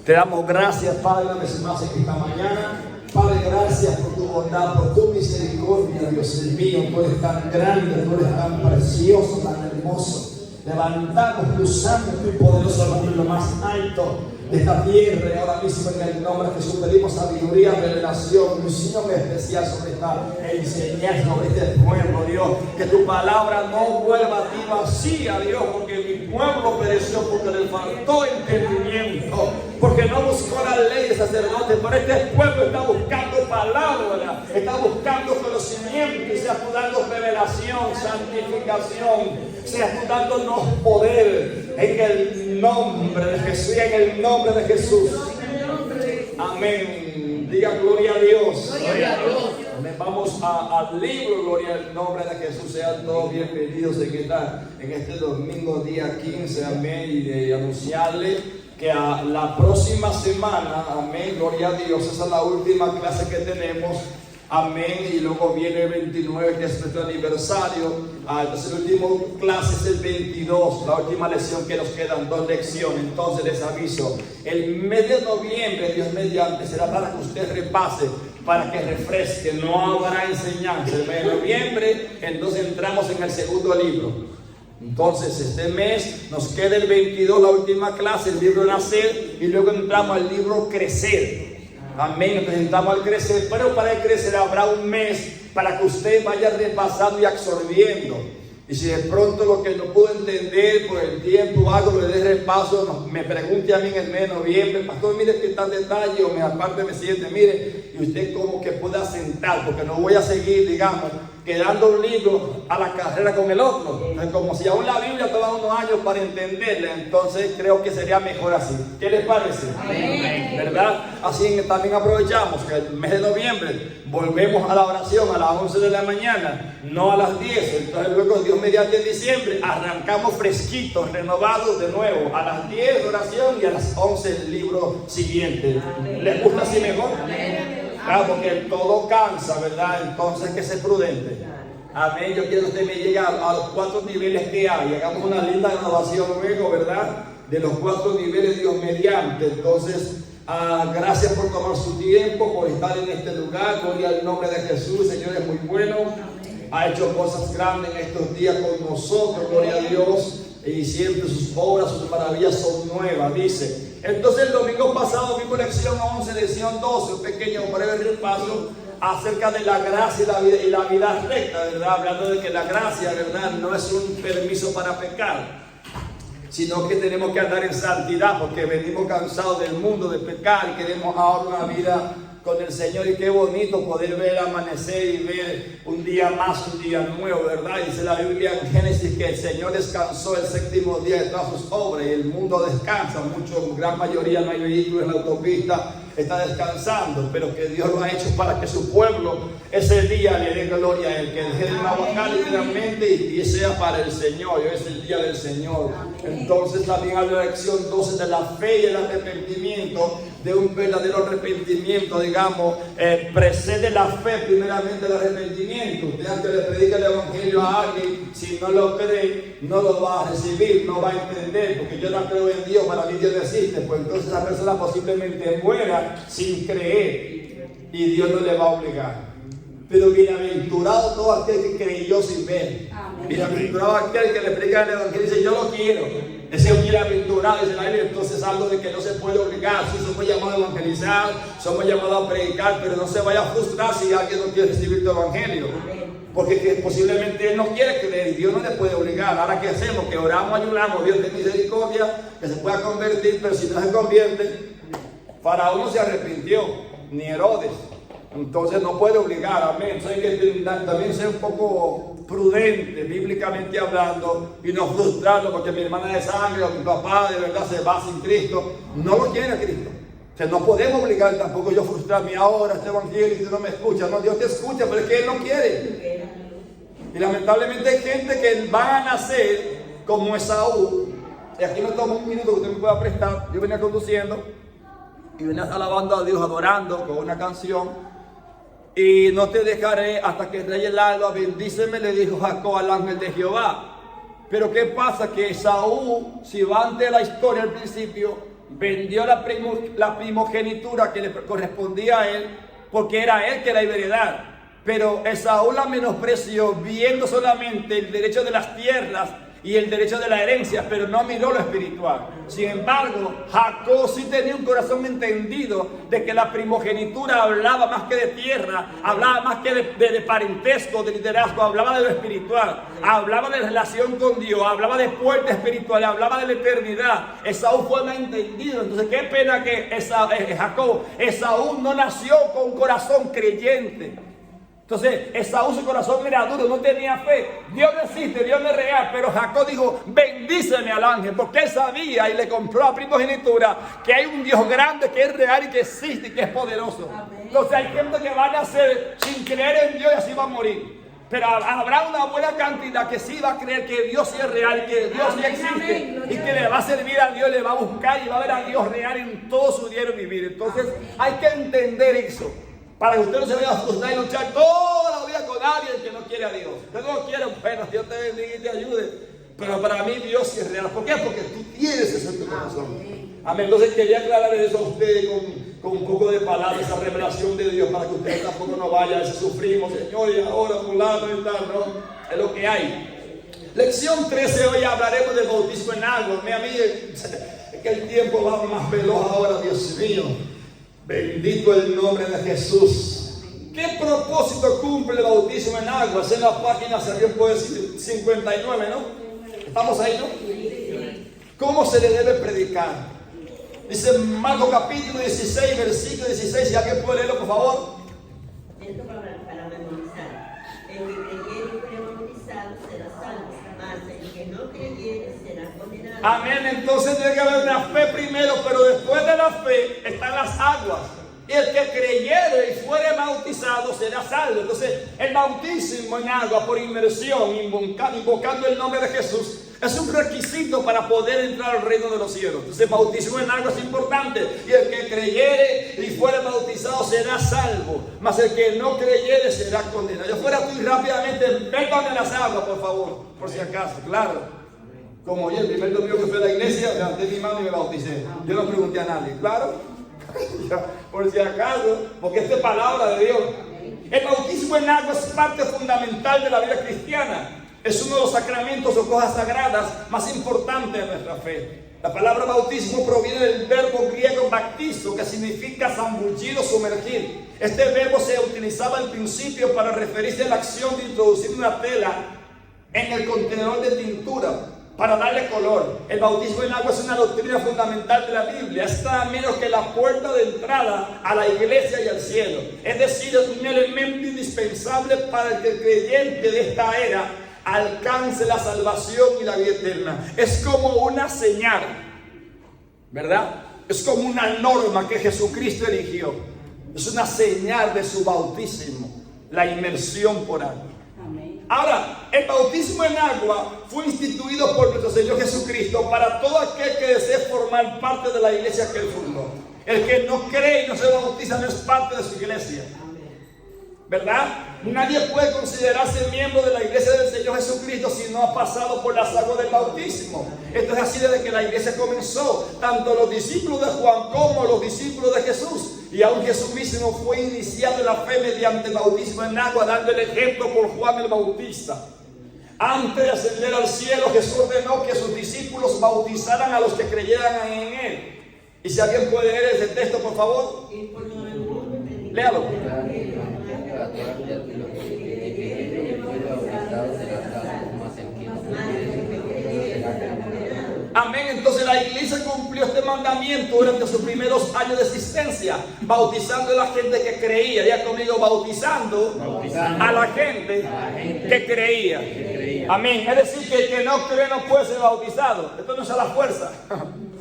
Te damos gracias, Padre, una vez más en esta mañana. Padre, gracias por tu bondad, por tu misericordia, Dios mío. Tú eres tan grande, tú eres tan precioso, tan hermoso. Levantamos tu santo y poderoso nombre en lo más alto de esta tierra, y ahora mismo en el nombre de Jesús pedimos sabiduría, revelación, unción especial sobre esta enseñanza, sobre este pueblo, Dios. Que tu palabra no vuelva a ti vacía, Dios, porque mi pueblo pereció porque le faltó entendimiento, porque no buscó la ley de sacerdote. Pero este pueblo está buscando palabra, está buscando conocimiento, y sea tú dando revelación, santificación, sea tú dándonos poder en el nombre de Jesús, en el nombre de Jesús. Amén. Diga gloria a Dios. Gloria a Dios. Amén. Vamos al libro, gloria al nombre de Jesús. Sean todos bienvenidos en este domingo, día 15. Amén. Y de anunciarle que a la próxima semana, amén, gloria a Dios, esa es la última clase que tenemos. Amén, y luego viene el 29, que es nuestro aniversario. Entonces la última clase es el 22, la última lección, que nos quedan 2 lecciones. Entonces les aviso, el mes de noviembre, Dios mediante, será para que usted repase, para que refresque. No habrá enseñanza el mes de noviembre. Entonces entramos en el segundo libro. Entonces este mes nos queda el 22, la última clase, el libro Nacer, y luego entramos al libro Crecer. Amén, entonces entramos al Crecer, pero para el Crecer habrá un mes para que usted vaya repasando y absorbiendo. Y si de pronto lo que no pudo entender por el tiempo, algo le dé repaso, me pregunte a mí en el mes de noviembre: pastor, mire qué tal detalle, o me aparte me siente, mire, y usted como que pueda sentar, porque no voy a seguir, digamos, quedando un libro a la carrera con el otro. Entonces, como si aún la Biblia toma unos años para entenderla, entonces creo que sería mejor así. ¿Qué les parece? Amén. ¿Verdad? Así también aprovechamos que el mes de noviembre volvemos a la oración a las 11 de la mañana, no a las 10. Entonces luego, Dios mediante, en diciembre arrancamos fresquitos, renovados de nuevo, a las 10 oración y a las 11 el libro siguiente. Amén. ¿Les gusta así mejor? Amén. Claro, porque todo cansa, ¿verdad? Entonces hay que ser prudente. Amén. Yo quiero que usted me llegue a los 4 niveles que hay. Hagamos una linda renovación luego, ¿verdad? De los 4 niveles, Dios mediante. Entonces, gracias por tomar su tiempo, por estar en este lugar. Gloria al nombre de Jesús. El Señor es muy bueno. Ha hecho cosas grandes en estos días con nosotros. Gloria a Dios. Y siempre sus obras, sus maravillas son nuevas, dice. Entonces el domingo pasado vimos lección 11, lección 12, un pequeño breve repaso acerca de la gracia y la vida recta, ¿verdad? Hablando de que la gracia, ¿verdad?, no es un permiso para pecar, sino que tenemos que andar en santidad, porque venimos cansados del mundo de pecar y queremos ahora una vida con el Señor. Y qué bonito poder ver amanecer y ver un día más, un día nuevo, ¿verdad? Dice la Biblia en Génesis que el Señor descansó el 7º día de todas sus obras, y el mundo descansa. Gran mayoría no hay vehículos en la autopista, está descansando, pero que Dios lo ha hecho para que su pueblo ese día le dé gloria a Él, que deje de trabajar literalmente y sea para el Señor. Hoy es el día del Señor. Entonces también habla la lección 12 de la fe y el arrepentimiento, de un verdadero arrepentimiento, digamos. Precede la fe primeramente el arrepentimiento. Usted, antes le predica el evangelio a alguien, si no lo cree, no lo va a recibir, no va a entender, porque yo no creo en Dios, para mí Dios no existe. Pues entonces esa persona posiblemente muera sin creer, y Dios no le va a obligar. Pero bienaventurado todo aquel que creyó sin ver. Bienaventurado aquel que le predica el evangelio y dice: yo lo quiero. Ese es un bienaventurado, dice la Biblia. Entonces algo de que no se puede obligar. Si somos llamados a evangelizar, somos llamados a predicar, pero no se vaya a frustrar si alguien no quiere recibir tu evangelio, porque posiblemente él no quiere creer y Dios no le puede obligar. Ahora, ¿qué hacemos? Que oramos, ayunamos, Dios de misericordia, que se pueda convertir. Pero si no se convierte, Faraón no se arrepintió, ni Herodes. Entonces no puede obligar. Amén. Entonces hay que también ser un poco prudente, bíblicamente hablando, y no frustrarlo porque mi hermana de sangre o mi papá de verdad se va sin Cristo. No lo quiere a Cristo. O sea, no podemos obligar tampoco yo a frustrarme ahora. Este evangelio, y no me escucha. No, Dios te escucha, pero es que Él no quiere. Y lamentablemente hay gente que va a nacer como Esaú. Y aquí no tomo un minuto que usted me pueda prestar. Yo venía conduciendo y venía alabando a Dios, adorando con una canción. Y no te dejaré hasta que reye el alba, bendíceme, le dijo Jacob al ángel de Jehová. Pero ¿qué pasa? Que Esaú, si va ante la historia al principio, vendió la primogenitura que le correspondía a él, porque era él que era heredad. Pero Esaú la menospreció, viendo solamente el derecho de las tierras y el derecho de la herencia, pero no miró lo espiritual. Sin embargo, Jacob sí tenía un corazón entendido de que la primogenitura hablaba más que de tierra, hablaba más que de parentesco, de liderazgo, hablaba de lo espiritual, hablaba de relación con Dios, hablaba de puerta espiritual, hablaba de la eternidad. Esaú fue más entendido. Entonces, qué pena que Esaú no nació con un corazón creyente. Entonces, Esaú, su corazón era duro, no tenía fe. Dios no existe, Dios no es real. Pero Jacob dijo, bendíceme al ángel, porque él sabía y le compró a primogenitura que hay un Dios grande, que es real y que existe y que es poderoso. Entonces, hay gente que va a nacer sin creer en Dios y así va a morir. Pero habrá una buena cantidad que sí va a creer que Dios sí es real, que Dios sí existe y que le va a servir a Dios, le va a buscar y va a ver a Dios real en todo su diario vivir. Entonces, hay que entender eso. Para que usted no se vaya a frustrar y luchar toda la vida con alguien que no quiere a Dios. Usted no quiere, bueno, Dios te bendiga y te ayude. Pero para mí Dios sí es real. ¿Por qué? Porque tú tienes eso en tu corazón. Amén. Entonces quería aclarar eso a usted con un poco de palabras, esa revelación de Dios, para que usted tampoco no vaya a veces sufrimos, Señor, y ahora fulano y tal, ¿no? Es lo que hay. Lección 13, hoy hablaremos del bautismo en agua. A mí es que el tiempo va más veloz ahora, Dios mío. Bendito el nombre de Jesús. ¿Qué propósito cumple el bautismo en agua? Es en la página, si alguien puede decir, 59, ¿no? ¿Estamos ahí, no? ¿Cómo se le debe predicar? Dice Marcos capítulo 16, versículo 16. Si alguien puede leerlo, por favor. Esto para memorizar. El que creyere y fuere bautizado será salvo, mas el que no creyere será condenado. Amén. Entonces tiene que haber una fe primero, pero después de la fe están las aguas. Y el que creyere y fuere bautizado será salvo. Entonces, el bautismo en agua por inmersión, invocando el nombre de Jesús, es un requisito para poder entrar al reino de los cielos. Entonces, el bautismo en agua es importante. Y el que creyere y fuere bautizado será salvo. Mas el que no creyere será condenado. Yo fuera muy rápidamente, métame las aguas, por favor, por si acaso, claro. Como yo, el primer domingo que fui a la iglesia, levanté mi mano y me bauticé. Yo no pregunté a nadie, claro. Por si acaso, porque esta es palabra de Dios. El bautismo en agua es parte fundamental de la vida cristiana. Es uno de los sacramentos o cosas sagradas más importantes de nuestra fe. La palabra bautismo proviene del verbo griego baptizo, que significa zambullir o sumergir. Este verbo se utilizaba al principio para referirse a la acción de introducir una tela en el contenedor de tintura para darle color. El bautismo en agua es una doctrina fundamental de la Biblia. Es nada menos que la puerta de entrada a la iglesia y al cielo. Es decir, es un elemento indispensable para que el creyente de esta era alcance la salvación y la vida eterna. Es como una señal, ¿verdad? Es como una norma que Jesucristo eligió. Es una señal de su bautismo, la inmersión por agua. Ahora, el bautismo en agua fue instituido por nuestro Señor Jesucristo para todo aquel que desee formar parte de la iglesia que Él fundó. El que no cree y no se bautiza no es parte de su iglesia, ¿verdad? Nadie puede considerarse miembro de la iglesia del Señor Jesucristo si no ha pasado por las aguas del bautismo. Esto es así desde que la iglesia comenzó. Tanto los discípulos de Juan como los discípulos de Jesús. Y aún Jesús mismo fue iniciado en la fe mediante el bautismo en agua, dando el ejemplo por Juan el Bautista. Antes de ascender al cielo, Jesús ordenó que sus discípulos bautizaran a los que creyeran en Él. Y si alguien puede leer ese texto, por favor, léalo. Amén. Entonces la iglesia cumplió este mandamiento durante sus primeros años de existencia, bautizando a la gente que creía. Diga conmigo, bautizando a la gente que creía. Amén. Es decir, que el que no cree no puede ser bautizado. Esto no es a la fuerza.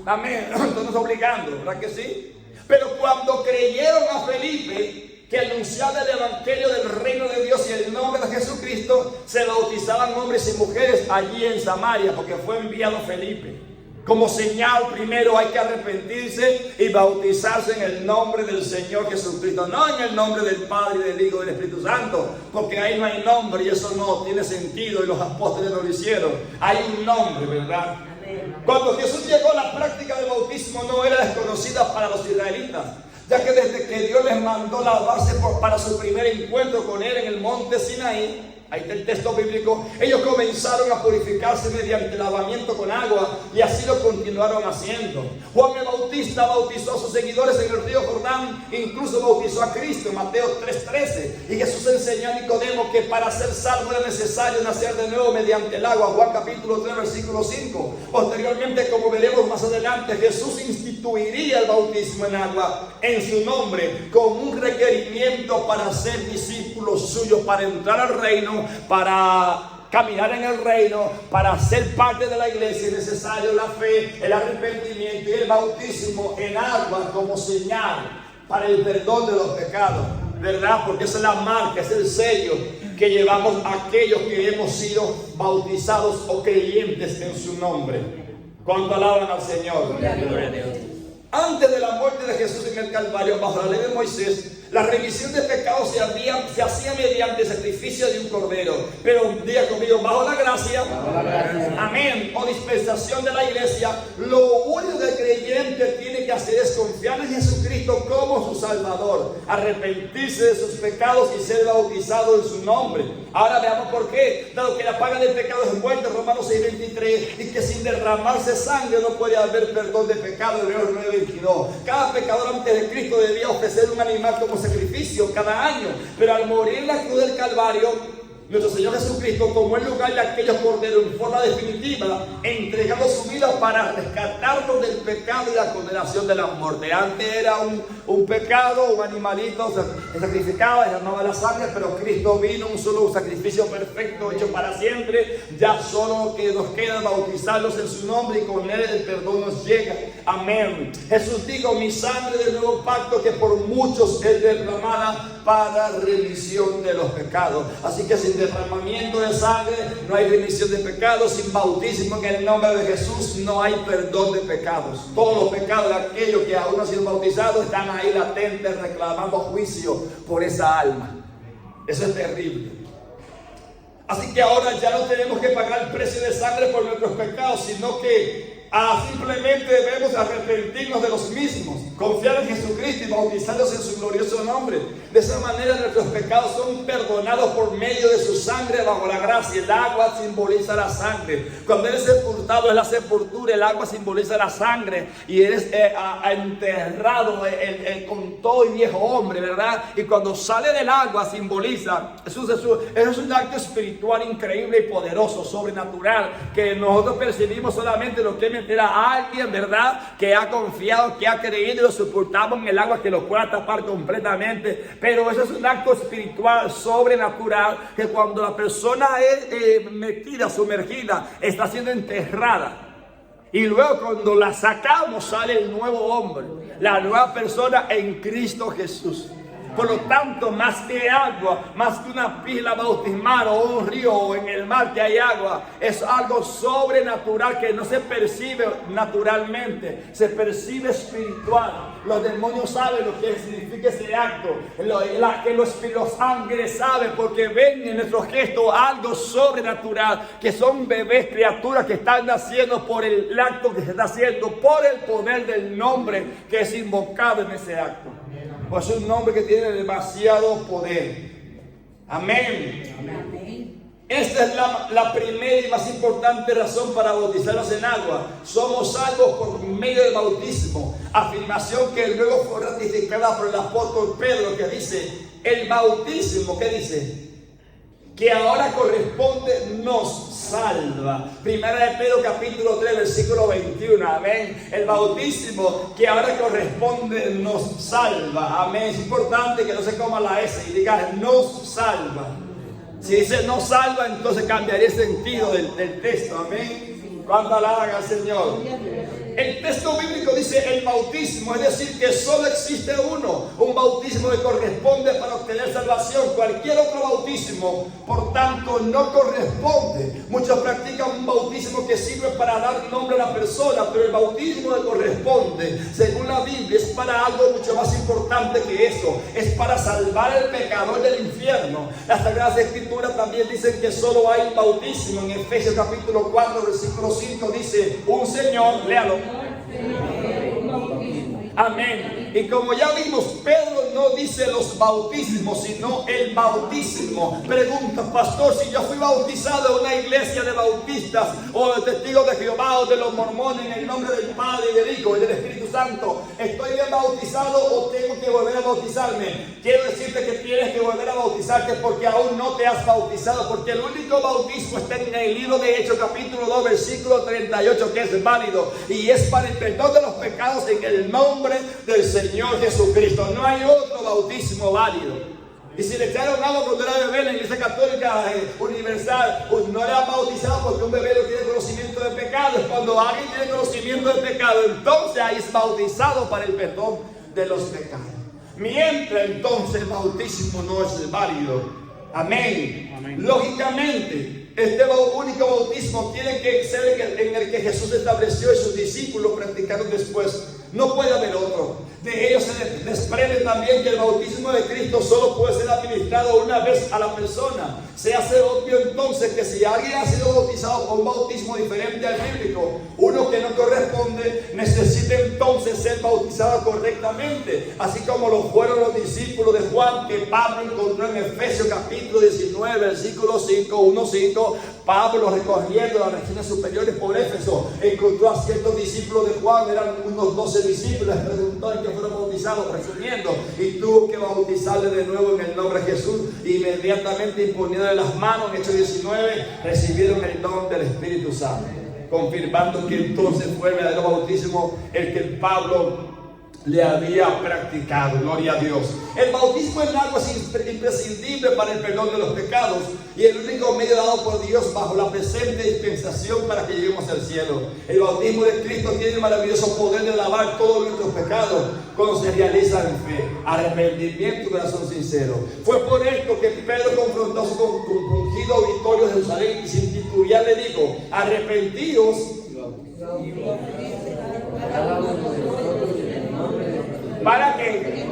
Amén. Esto no es obligando, ¿verdad que sí? Pero cuando creyeron a Felipe, que anunciaba el evangelio del reino de Dios y el nombre de Jesucristo, se bautizaban hombres y mujeres allí en Samaria, porque fue enviado Felipe. Como señal, primero hay que arrepentirse y bautizarse en el nombre del Señor Jesucristo, no en el nombre del Padre, del Hijo y del Espíritu Santo, porque ahí no hay nombre y eso no tiene sentido y los apóstoles no lo hicieron. Hay un nombre, ¿verdad? Cuando Jesús llegó, la práctica del bautismo no era desconocida para los israelitas, ya que desde que Dios les mandó lavarse para su primer encuentro con Él en el monte Sinaí, ahí está el texto bíblico, ellos comenzaron a purificarse mediante lavamiento con agua y así lo continuaron haciendo. Juan el Bautista bautizó a sus seguidores en el río Jordán, incluso bautizó a Cristo en Mateo 3:13. Y Jesús enseñó a Nicodemo que para ser salvo era necesario nacer de nuevo mediante el agua. Juan capítulo 3 versículo 5. Posteriormente, como veremos más adelante, Jesús instituiría el bautismo en agua en su nombre como un requerimiento para ser discípulos suyos, para entrar al reino, para caminar en el reino, para ser parte de la iglesia. Es necesario la fe, el arrepentimiento y el bautismo en agua como señal para el perdón de los pecados, ¿verdad? Porque esa es la marca, es el sello que llevamos a aquellos que hemos sido bautizados o creyentes en su nombre. ¿Cuánto alaban al Señor? Gloria a Dios. Antes de la muerte de Jesús en el Calvario, bajo la ley de Moisés, la remisión de pecados se hacía mediante el sacrificio de un cordero. Pero diga conmigo, bajo la gracia, amén, o dispensación de la iglesia, lo único que el creyente tiene que hacer es confiar en Jesucristo como su Salvador, arrepentirse de sus pecados y ser bautizado en su nombre. Ahora veamos por qué. Dado que la paga del pecado es muerte, Romanos 6:23, y que sin derramarse sangre no puede haber perdón de pecado, Hebreos 9:22. Cada pecador antes de Cristo debía ofrecer un animal como sacrificio cada año, pero al morir en la cruz del Calvario, nuestro Señor Jesucristo tomó el lugar de aquellos corderos en forma definitiva, entregando su vida para rescatarnos del pecado y la condenación de la muerte. Antes era un pecado, un animalito se sacrificaba, derramaba la sangre, pero Cristo vino, un solo sacrificio perfecto hecho para siempre. Ya solo que nos queda bautizarlos en su nombre y con Él el perdón nos llega. Amén. Jesús dijo: mi sangre del nuevo pacto que por muchos es derramada para remisión de los pecados. Así que sin derramamiento de sangre no hay remisión de pecados. Sin bautismo en el nombre de Jesús no hay perdón de pecados. Todos los pecados de aquellos que aún no han sido bautizados están ahí latentes reclamando juicio por esa alma. Eso es terrible. Así que ahora ya no tenemos que pagar el precio de sangre por nuestros pecados, sino que simplemente debemos arrepentirnos de los mismos, confiar en Jesucristo y bautizarnos en su glorioso nombre. De esa manera nuestros pecados son perdonados por medio de su sangre bajo la gracia. El agua simboliza la sangre. Cuando eres sepultado es la sepultura, el agua simboliza la sangre y eres enterrado con todo el viejo hombre, ¿verdad? Y cuando sale del agua simboliza, eso es un acto espiritual increíble y poderoso, sobrenatural, que nosotros percibimos solamente lo que meter a alguien, ¿verdad?, que ha confiado, que ha creído, y lo sepultamos en el agua que lo pueda tapar completamente. Pero eso es un acto espiritual sobrenatural, que cuando la persona es metida, sumergida, está siendo enterrada, y luego cuando la sacamos sale el nuevo hombre, la nueva persona en Cristo Jesús. Por lo tanto, más que agua, más que una pila bautismal o un río o en el mar que hay agua, es algo sobrenatural que no se percibe naturalmente, se percibe espiritual. Los demonios saben lo que significa ese acto, los ángeles saben, porque ven en nuestro gesto algo sobrenatural, que son bebés, criaturas que están naciendo por el acto que se está haciendo, por el poder del nombre que es invocado en ese acto. Pues es un nombre que tiene demasiado poder. Amén. Amén. Esta es la primera y más importante razón para bautizarnos en agua. Somos salvos por medio del bautismo. Afirmación que luego fue ratificada por el apóstol Pedro, que dice: el bautismo, ¿qué dice? Que ahora corresponde, nos salva. Primera de Pedro capítulo 3 versículo 21. Amén. El bautismo que ahora corresponde nos salva. Amén. Es importante que no se coma la S y diga nos salva. Si dice nos salva, entonces cambiaría el sentido del texto. Amén. ¿Cuánto alaban al Señor? El texto bíblico dice el bautismo, es decir, que solo existe uno, un bautismo que corresponde para obtener salvación. Cualquier otro bautismo, por tanto, no corresponde. Muchos practican un bautismo que sirve para dar nombre a la persona, pero el bautismo que corresponde, según la Biblia, es para algo mucho más importante que eso. Es para salvar al pecador del infierno. Las Sagradas Escrituras también dicen que solo hay un bautismo. En Efesios capítulo 4, versículo 5 dice, un Señor, léalo. Amén. Y como ya vimos, Pedro no dice los bautismos, sino el bautismo. Pregunta, pastor, si yo fui bautizado en una iglesia de bautistas o de testigos de Jehová o de los mormones en el nombre del Padre y del Hijo y del Espíritu Santo, ¿estoy bien bautizado o tengo que volver a bautizarme? Quiero decirte que tienes que volver a bautizarte porque aún no te has bautizado, porque el único bautismo está en el libro de Hechos capítulo 2 versículo 38, que es válido y es para el perdón de los pecados en el nombre del Señor Jesucristo. No hay otro bautismo válido. Y si le echaron agua cuando era bebé en la iglesia católica universal, pues no le han bautizado porque un bebé no tiene conocimiento de pecado. Es cuando alguien tiene conocimiento de pecado, entonces ahí es bautizado para el perdón de los pecados. Mientras entonces el bautismo no es válido. Amén. Amén. Lógicamente, este único bautismo tiene que ser en el que Jesús estableció y sus discípulos practicaron después. No puede haber otro. De ellos se desprende también que el bautismo de Cristo solo puede ser administrado una vez a la persona. Se hace obvio entonces que si alguien ha sido bautizado con un bautismo diferente al bíblico, uno que no corresponde, necesita entonces ser bautizado correctamente, así como lo fueron los discípulos de Juan que Pablo encontró en Efesios capítulo 19, versículo 5, 1-5. Pablo, recorriendo las regiones superiores por Éfeso, encontró a ciertos discípulos de Juan, eran unos 12 discípulos, les preguntó en qué fueron bautizados, resumiendo, y tuvo que bautizarle de nuevo en el nombre de Jesús. Inmediatamente imponiéndole las manos, en Hechos 19, recibieron el don del Espíritu Santo, confirmando que entonces fue el verdadero bautismo el que Pablo le había practicado. Gloria a Dios. El bautismo en agua es imprescindible para el perdón de los pecados y el único medio dado por Dios bajo la presente dispensación para que lleguemos al cielo. El bautismo de Cristo tiene el maravilloso poder de lavar todos nuestros pecados cuando se realiza en fe, arrepentimiento y corazón sincero. Fue por esto que Pedro confrontó a su compungido auditorio de Jerusalén y sin titubear le dijo: arrepentíos para que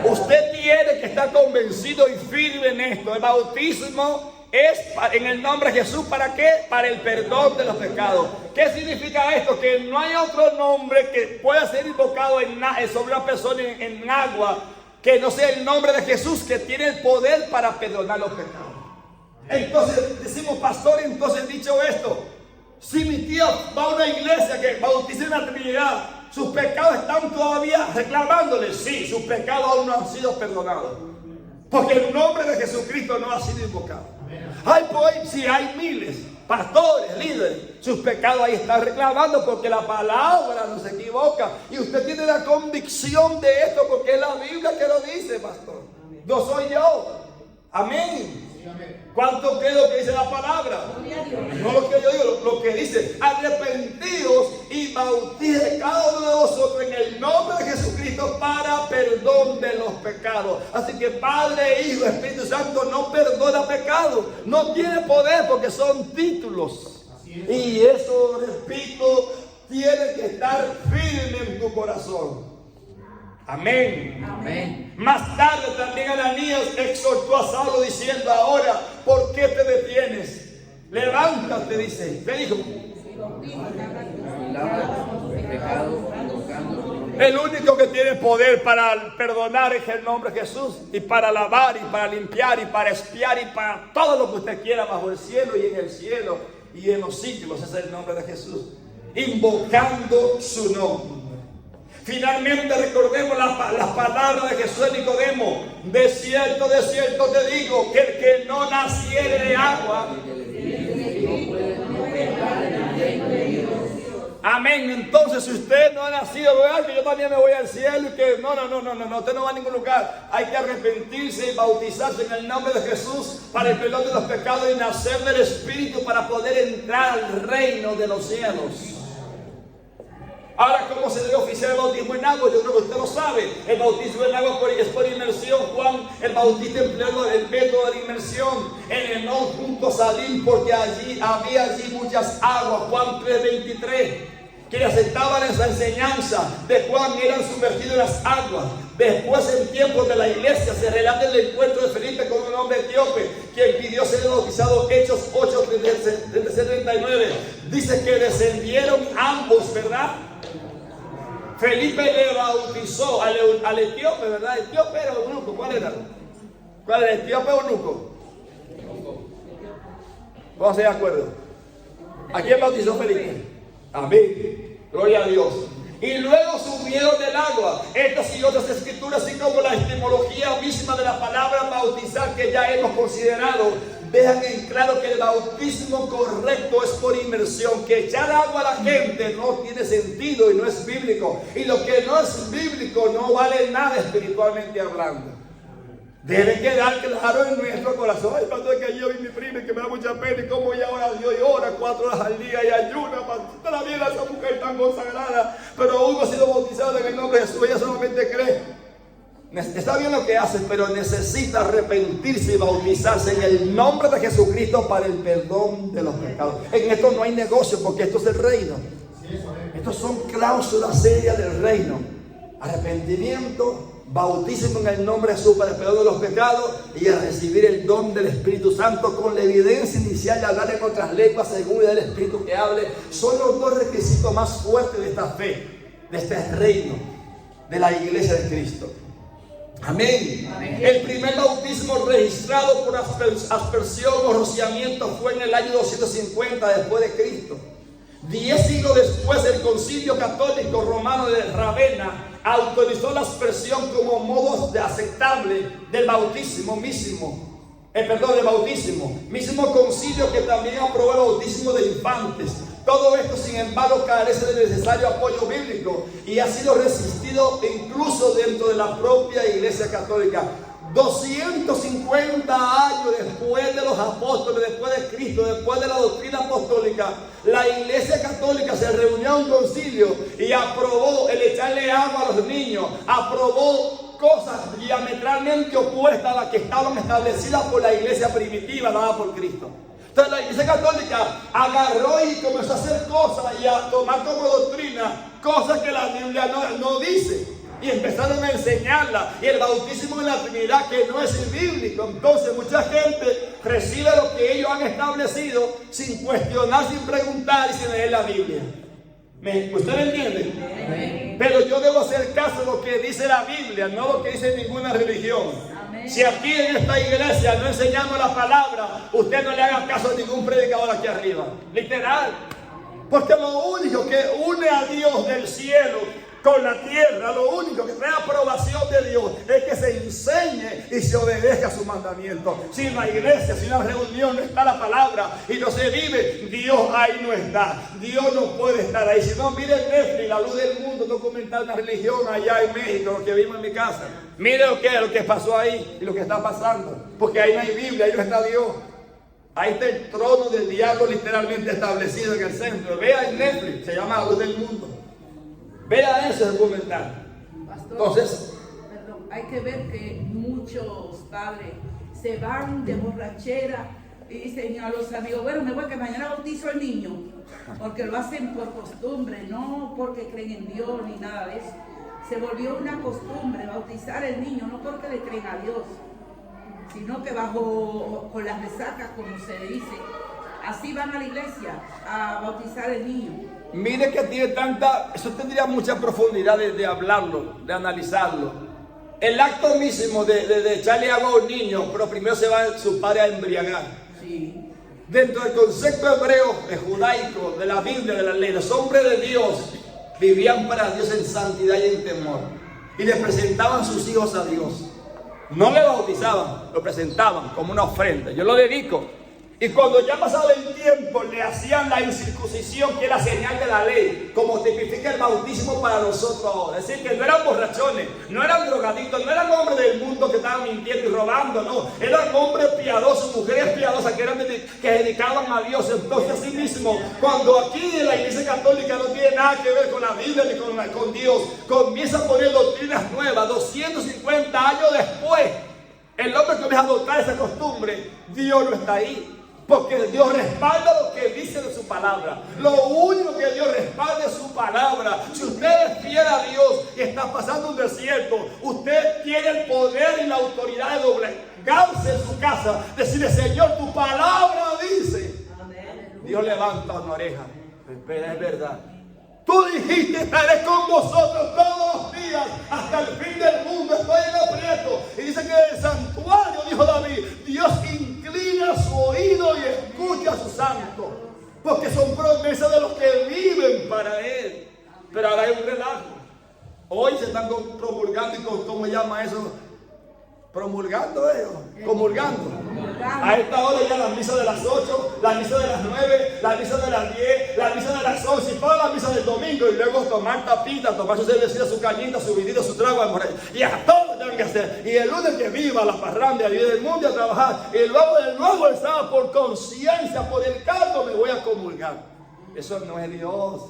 usted tiene que estar convencido y firme en esto. El bautismo es en el nombre de Jesús. ¿Para qué? Para el perdón de los pecados. ¿Qué significa esto? Que no hay otro nombre que pueda ser invocado sobre una persona en agua que no sea el nombre de Jesús, que tiene el poder para perdonar los pecados. Entonces decimos: pastor, entonces dicho esto, si mi tío va a una iglesia que bautiza en la Trinidad, ¿sus pecados están todavía reclamándole? Sí, sus pecados aún no han sido perdonados, porque el nombre de Jesucristo no ha sido invocado. Ay, pues sí, hay miles, pastores, líderes, sus pecados ahí están reclamando, porque la palabra no se equivoca. Y usted tiene la convicción de esto, porque es la Biblia que lo dice, pastor. No soy yo. Amén. ¿Cuánto cree lo que dice la palabra? No lo que yo digo, lo que dice: arrepentidos y bauticen cada uno de vosotros en el nombre de Jesucristo para perdón de los pecados. Así que Padre, Hijo, Espíritu Santo no perdona pecados, no tiene poder, porque son títulos. Y eso, repito, tiene que estar firme en tu corazón. Amén. Amén. Más tarde también Ananías exhortó a Saulo diciendo: ahora, ¿por qué te detienes? Levántate, dice. ¿Qué dijo? El único que tiene poder para perdonar es el nombre de Jesús, y para lavar, y para limpiar, y para expiar, y para todo lo que usted quiera bajo el cielo y en el cielo y en los siglos. Ese es el nombre de Jesús. Invocando su nombre. Finalmente recordemos las palabras de Jesús a Nicodemo: de cierto te digo, que el que no naciere de agua. Amén. Entonces, si usted no ha nacido de agua, yo también me voy al cielo, y que no, usted no va a ningún lugar. Hay que arrepentirse y bautizarse en el nombre de Jesús para el perdón de los pecados y nacer del Espíritu para poder entrar al reino de los cielos. Ahora, ¿cómo se debe oficiar el bautismo en agua? Yo creo que usted lo sabe. El bautismo en agua es por inmersión. Juan el Bautista empleó el método de inmersión en el no junto Salim, porque había allí muchas aguas. Juan 3:23. Quienes aceptaban esa enseñanza de Juan eran sumergidos en las aguas. Después, en tiempos de la iglesia, se relata el encuentro de Felipe con un hombre etíope, quien pidió ser bautizado. Hechos 8:36-39. Dice que descendieron ambos, ¿verdad? Felipe le bautizó al etíope, ¿verdad? ¿Etíope era eunuco? ¿Cuál era? ¿Cuál era? ¿Etíope o eunuco? ¿Cómo se de acuerdo? ¿A quién bautizó Felipe? Amén. Gloria a Dios. Y luego subieron del agua. Estas y otras escrituras, así como la etimología misma de la palabra bautizar que ya hemos considerado, dejan en claro que el bautismo correcto es por inmersión. Que echar agua a la gente no tiene sentido y no es bíblico. Y lo que no es bíblico no vale nada espiritualmente hablando. Debe quedar claro en nuestro corazón. Ay, pastor, que yo vi mi prima que me da mucha pena. Y cómo ella ora a Dios y ora 4 horas al día y ayuna. Pastor, la vida de esa mujer tan consagrada. Pero uno ha sido bautizado en el nombre de Jesús. Ella solamente cree. Está bien lo que hace, pero necesita arrepentirse y bautizarse en el nombre de Jesucristo para el perdón de los pecados. En esto no hay negocio, porque esto es el reino. Estos son cláusulas serias del reino. Arrepentimiento, bautismo en el nombre de Jesús para el perdón de los pecados y a recibir el don del Espíritu Santo con la evidencia inicial de hablar en otras lenguas según el Espíritu que hable. Son los dos requisitos más fuertes de esta fe, de este reino, de la iglesia de Cristo. Amén. Amén. El primer bautismo registrado por aspersión o rociamiento fue en el año 250 después de Cristo. 10 siglos después, el Concilio Católico Romano de Ravenna autorizó la aspersión como modo aceptable del bautismo mismo. Mismo concilio que también aprobó el bautismo de infantes. Todo esto, sin embargo, carece del necesario apoyo bíblico y ha sido resistido incluso dentro de la propia Iglesia Católica. 250 años después de los apóstoles, después de Cristo, después de la doctrina apostólica, la Iglesia Católica se reunió a un concilio y aprobó el echarle agua a los niños, aprobó cosas diametralmente opuestas a las que estaban establecidas por la Iglesia primitiva dada por Cristo. Entonces la Iglesia Católica agarró y comenzó a hacer cosas y a tomar como doctrina cosas que la Biblia no dice. Y empezaron a enseñarla. Y el bautismo en la Trinidad, que no es bíblico. Entonces mucha gente recibe lo que ellos han establecido sin cuestionar, sin preguntar y sin leer la Biblia. ¿Usted me entiende? Pero yo debo hacer caso de lo que dice la Biblia, no lo que dice ninguna religión. Si aquí en esta iglesia no enseñamos la palabra, usted no le haga caso a ningún predicador aquí arriba. Literal. Porque lo único que une a Dios del cielo con la tierra, lo único que trae aprobación de Dios es que se enseñe y se obedezca a sus mandamientos. Si en la iglesia, si en la reunión no está la palabra y no se vive, Dios ahí no está. Dios no puede estar ahí. Si no, mire Netflix, La Luz del Mundo, documental de una religión allá en México, lo que vimos en mi casa. Mire lo que pasó ahí y lo que está pasando. Porque ahí no hay Biblia, ahí no está Dios. Ahí está el trono del diablo literalmente establecido en el centro. Vea en Netflix, se llama La Luz del Mundo. Vea ese documental. Pastor, entonces, perdón, hay que ver que muchos padres se van de borrachera y dicen a los amigos, bueno, me voy que mañana bautizo al niño, porque lo hacen por costumbre, no porque creen en Dios ni nada de eso. Se volvió una costumbre bautizar al niño, no porque le creen a Dios, sino que con las resacas, como se dice, así van a la iglesia a bautizar al niño. Mire que tiene eso tendría mucha profundidad de hablarlo, de analizarlo. El acto mismo de echarle agua a un niño, pero primero se va su padre a embriagar. Sí. Dentro del concepto hebreo, judaico, de la Biblia, de la ley, los hombres de Dios vivían para Dios en santidad y en temor. Y le presentaban sus hijos a Dios. No le bautizaban, lo presentaban como una ofrenda. Yo lo dedico. Y cuando ya pasaba el tiempo, le hacían la incircuncisión, que es la señal de la ley, como tipifica el bautismo para nosotros ahora. Es decir, que no eran borrachones, no eran drogadictos, no eran hombres del mundo que estaban mintiendo y robando, no. Eran hombres piadosos, mujeres piadosas que dedicaban a Dios. Entonces, así mismo, cuando aquí en la Iglesia Católica no tiene nada que ver con la Biblia ni con Dios, comienza a poner doctrinas nuevas, 250 años después, el hombre que comienza a adoptar esa costumbre, Dios no está ahí. Porque Dios respalda lo que dice de su palabra. Lo único que Dios respalda es su palabra. Si usted es fiel a Dios y está pasando un desierto, usted tiene el poder y la autoridad de doblegarse en su casa, decirle: Señor, tu palabra dice. Amén. Dios levanta una oreja. Espera, es verdad. Tú dijiste: estaré con vosotros todos los días hasta el fin del mundo. Estoy en aprieto. Y dice que en el santuario, dijo David, Dios inclina su oído y escucha a su santo, porque son promesas de los que viven para Él. Pero ahora hay un relajo. Hoy se están promulgando, y ¿cómo se llama eso? Promulgando ellos, comulgando. A esta hora ya la misa de las 8, la misa de las 9, la misa de las 10, la misa de las 11 y toda la misa del domingo. Y luego tomar tapita, tomar su cervecita, su cañita, su vinito, su trago. Y a todos tienen que hacer. Y el lunes que viva la parranda, y el mundo a trabajar. Y luego de nuevo el sábado, por conciencia, por el cargo, me voy a comulgar. Eso no es Dios.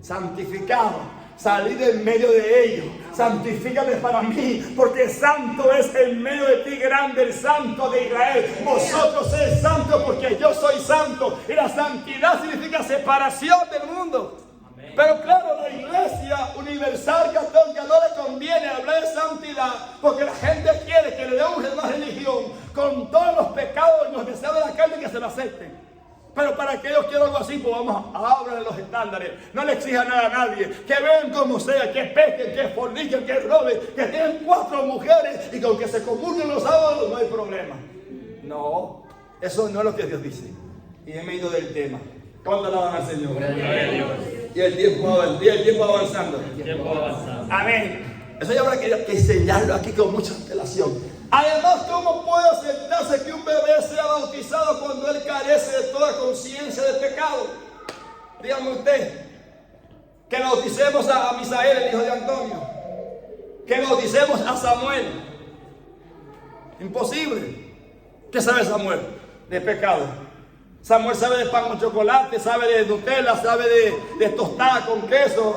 Santificado. Salí en medio de ellos, santifícame para mí, porque santo es en medio de ti, grande el santo de Israel. Vosotros sois santos porque yo soy santo. Y la santidad significa separación del mundo. Amén. Pero claro, la Iglesia Universal Católica no le conviene hablar de santidad, porque la gente quiere que le dé una religión con todos los pecados y los deseos de la carne, que se lo acepten. Pero para que ellos quieran algo así, pues vamos a hablar de los estándares. No le exijan nada a nadie. Que vean como sea, que pequen, que forniquen, que roben, que tienen 4 mujeres y con que se comulguen los sábados no hay problema. No, eso no es lo que Dios dice. Y en medio del tema, ¿cuánto alaban al Señor? Y el tiempo avanzando. Amén. Eso ya habrá que enseñarlo aquí con mucha antelación. Además, ¿cómo puede aceptarse que un bebé sea bautizado cuando él carece de toda conciencia de pecado? Dígame usted, que bauticemos a Misael, el hijo de Antonio, que bauticemos a Samuel. Imposible. ¿Qué sabe Samuel? De pecado. Samuel sabe de pan con chocolate, sabe de Nutella, sabe de tostada con queso.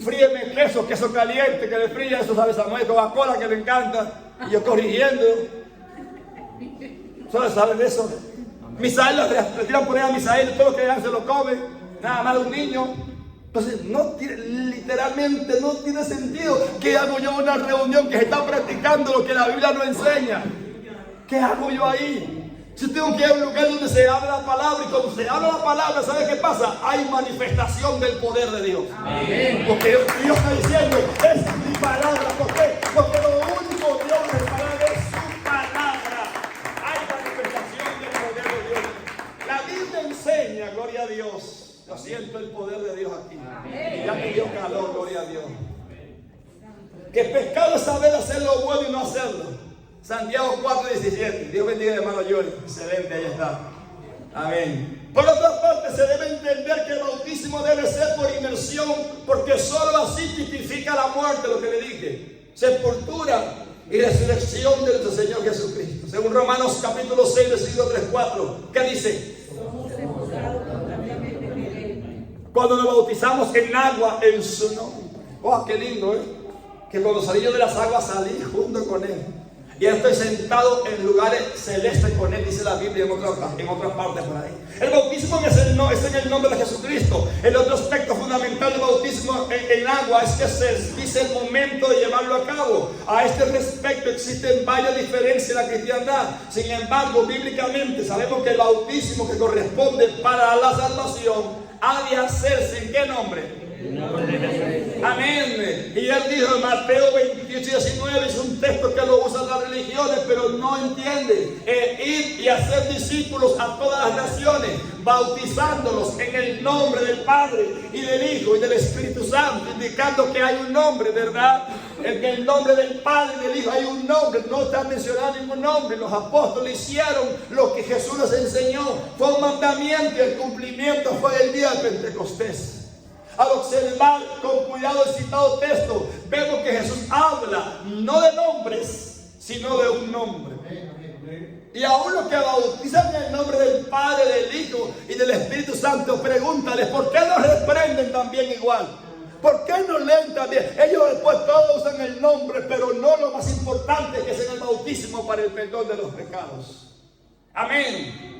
Fríeme queso caliente que le fría, eso sabe Samuel. Coca-Cola que le encanta. Y yo corrigiendo. ¿Solo saben de eso? Misael, le tiran por ahí a Misael, todo lo que dan se lo come. Nada más de un niño. Entonces, literalmente no tiene sentido. ¿Qué hago yo en una reunión que se está practicando lo que la Biblia no enseña? ¿Qué hago yo ahí? Si tengo que ir a un lugar donde se habla la palabra, y cuando se habla la palabra, ¿sabe qué pasa? Hay manifestación del poder de Dios. Amén. Porque Dios está diciendo, es mi palabra. ¿Por qué? Porque lo único que Dios es palabra es su palabra. Hay manifestación del poder de Dios. La Biblia enseña, gloria a Dios. Yo siento el poder de Dios aquí. Amén. Ya me dio calor, gloria a Dios. Que pecado es saber hacer lo bueno y no hacerlo. Santiago 4:17. Dios bendiga, hermano Joel. Excelente, ahí está. Amén. Por otra parte, se debe entender que el bautismo debe ser por inmersión, porque solo así tipifica la muerte, lo que le dije, sepultura y resurrección de nuestro Señor Jesucristo. Según Romanos capítulo 6, versículo 3-4. ¿Qué dice? Cuando nos bautizamos en agua en su nombre. ¡Oh, qué lindo! Que cuando salí yo de las aguas salí junto con Él. Y estoy sentado en lugares celestes con Él, dice la Biblia en otras partes por ahí. El bautismo es en el nombre de Jesucristo. El otro aspecto fundamental del bautismo en agua es que se dice el momento de llevarlo a cabo. A este respecto existen varias diferencias en la cristiandad. Sin embargo, bíblicamente sabemos que el bautismo que corresponde para la salvación ha de hacerse ¿en qué nombre? Amén. Y él dijo en Mateo 28:19, es un texto que lo usan las religiones, pero no entienden. Ir y hacer discípulos a todas las naciones, bautizándolos en el nombre del Padre y del Hijo y del Espíritu Santo, indicando que hay un nombre, ¿verdad? En el nombre del Padre y del Hijo hay un nombre, no está mencionado ningún nombre. Los apóstoles hicieron lo que Jesús les enseñó, fue un mandamiento y el cumplimiento fue el día de Pentecostés. Al observar con cuidado el citado texto, vemos que Jesús habla no de nombres, sino de un nombre. Y aún los que bautizan en el nombre del Padre, del Hijo y del Espíritu Santo, pregúntales, ¿por qué no reprenden también igual? ¿Por qué no leen también? Ellos después todos usan el nombre, pero no lo más importante, que es en el bautismo para el perdón de los pecados. Amén.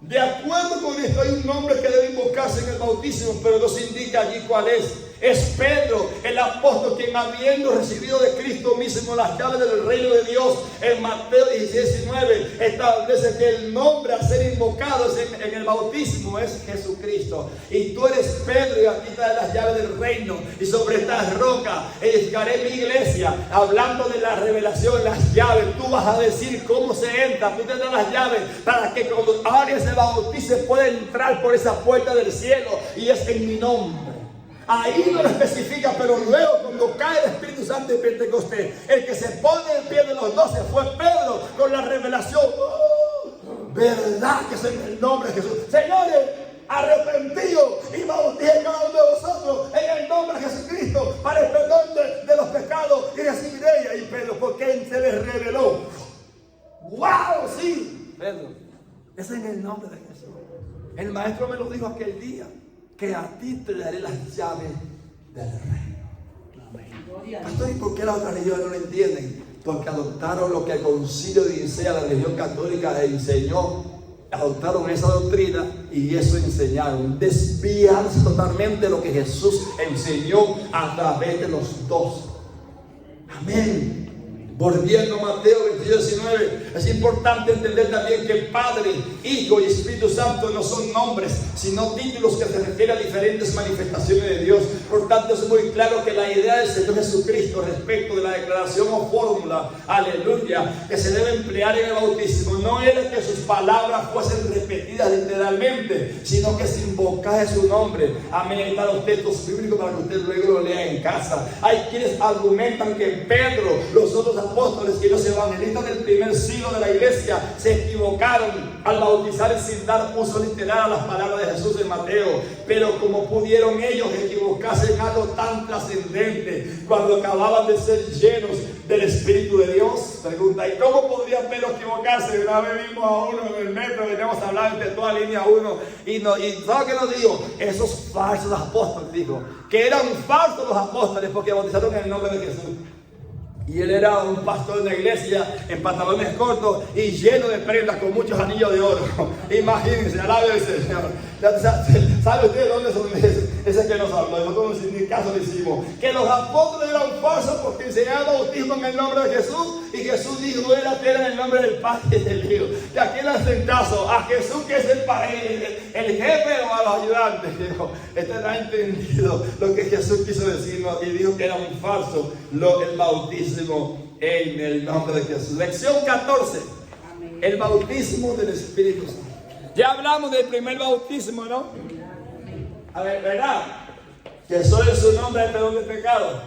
De acuerdo con esto, hay un nombre que debe invocarse en el bautismo, pero no se indica allí cuál es. Es Pedro, el apóstol, quien habiendo recibido de Cristo mismo las llaves del reino de Dios, en Mateo 16:19, establece que el nombre a ser invocado en el bautismo es Jesucristo. Y tú eres Pedro, y aquí te da las llaves del reino, y sobre esta roca edificaré mi iglesia. Hablando de la revelación, las llaves, tú vas a decir cómo se entra. Tú tendrás las llaves para que cuando alguien se bautice pueda entrar por esa puerta del cielo, y es en mi nombre. Ahí no lo especifica, pero luego cuando cae el Espíritu Santo de Pentecostés, el que se pone en pie de los 12 fue Pedro con la revelación. ¿Verdad que es en el nombre de Jesús? Señores, arrepentidos y bauticen cada uno de vosotros en el nombre de Jesucristo para el perdón de los pecados y recibiréis. Y Pedro, porque él se les reveló. ¡Wow! Sí, Pedro, es en el nombre de Jesús. El maestro me lo dijo aquel día, que a ti te daré las llaves del reino. Pastor, ¿y por qué las otras religiones no lo entienden? Porque adoptaron lo que el concilio de Nicea, la religión católica, enseñó. Adoptaron esa doctrina y eso enseñaron. Desviarse totalmente de lo que Jesús enseñó a través de los dos. Amén. Volviendo a Mateo 28:19, es importante entender también que Padre, Hijo y Espíritu Santo no son nombres, sino títulos que se refieren a diferentes manifestaciones de Dios. Por tanto, es muy claro que la idea del Señor Jesucristo respecto de la declaración o fórmula, aleluya, que se debe emplear en el bautismo, no era que sus palabras fuesen repetidas literalmente, sino que se invocase su nombre. Amén. Ahí están los textos bíblicos para que usted luego lo lea en casa. Hay quienes argumentan que Pedro, los otros apóstoles y los evangelistas del primer siglo de la iglesia se equivocaron al bautizar sin dar uso literal a las palabras de Jesús en Mateo. Pero como pudieron ellos equivocarse en algo tan trascendente cuando acababan de ser llenos del Espíritu de Dios? Pregunta, ¿y cómo podría Pedro equivocarse? Una vez vimos a uno en el metro, veníamos a hablar entre toda línea 1 y ¿sabe qué nos dijo? Esos falsos apóstoles, dijo, que eran falsos los apóstoles porque bautizaron en el nombre de Jesús. Y él era un pastor de una iglesia en pantalones cortos y lleno de prendas con muchos anillos de oro. Imagínense, alabe al Señor. ¿Sabe usted dónde son ese que nos habló? Nosotros ni caso le hicimos. Que los apóstoles eran falsos porque enseñaban bautismo en el nombre de Jesús. Y Jesús dijo, no era en el nombre del Padre y del Hijo. ¿Y a quién le hacen caso? A Jesús, que es el jefe, o a los ayudantes. Dijo, este no ha entendido lo que Jesús quiso decirnos y dijo que era un falso el bautismo en el nombre de Jesús. Lección 14. Amén. El bautismo del Espíritu Santo. Ya hablamos del primer bautismo, ¿no? A ver, ¿verdad? Que solo en su nombre hay perdón de pecado.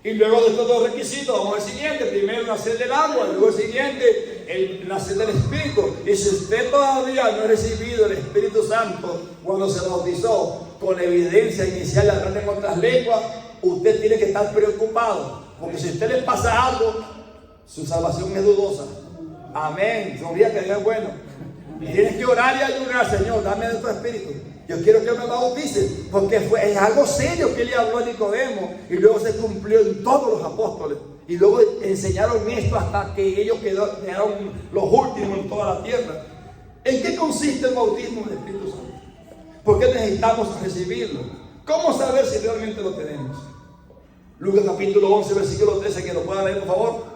Y luego de estos dos requisitos, vamos al siguiente. Primero nacer del agua, luego el siguiente, el nacer del Espíritu. Y si usted todavía no ha recibido el Espíritu Santo cuando se bautizó, con evidencia inicial de hablar en otras lenguas, usted tiene que estar preocupado. Porque si a usted le pasa algo, su salvación es dudosa. Amén. Sonría que Dios es bueno. Y tienes que orar y ayunar, Señor, dame de tu Espíritu. Yo quiero que me bautice, porque es algo serio que él le habló a Nicodemo. Y luego se cumplió en todos los apóstoles. Y luego enseñaron esto hasta que ellos quedaron los últimos en toda la tierra. ¿En qué consiste el bautismo del Espíritu Santo? ¿Por qué necesitamos recibirlo? ¿Cómo saber si realmente lo tenemos? Lucas capítulo 11, versículo 13, que lo puedan leer, por favor.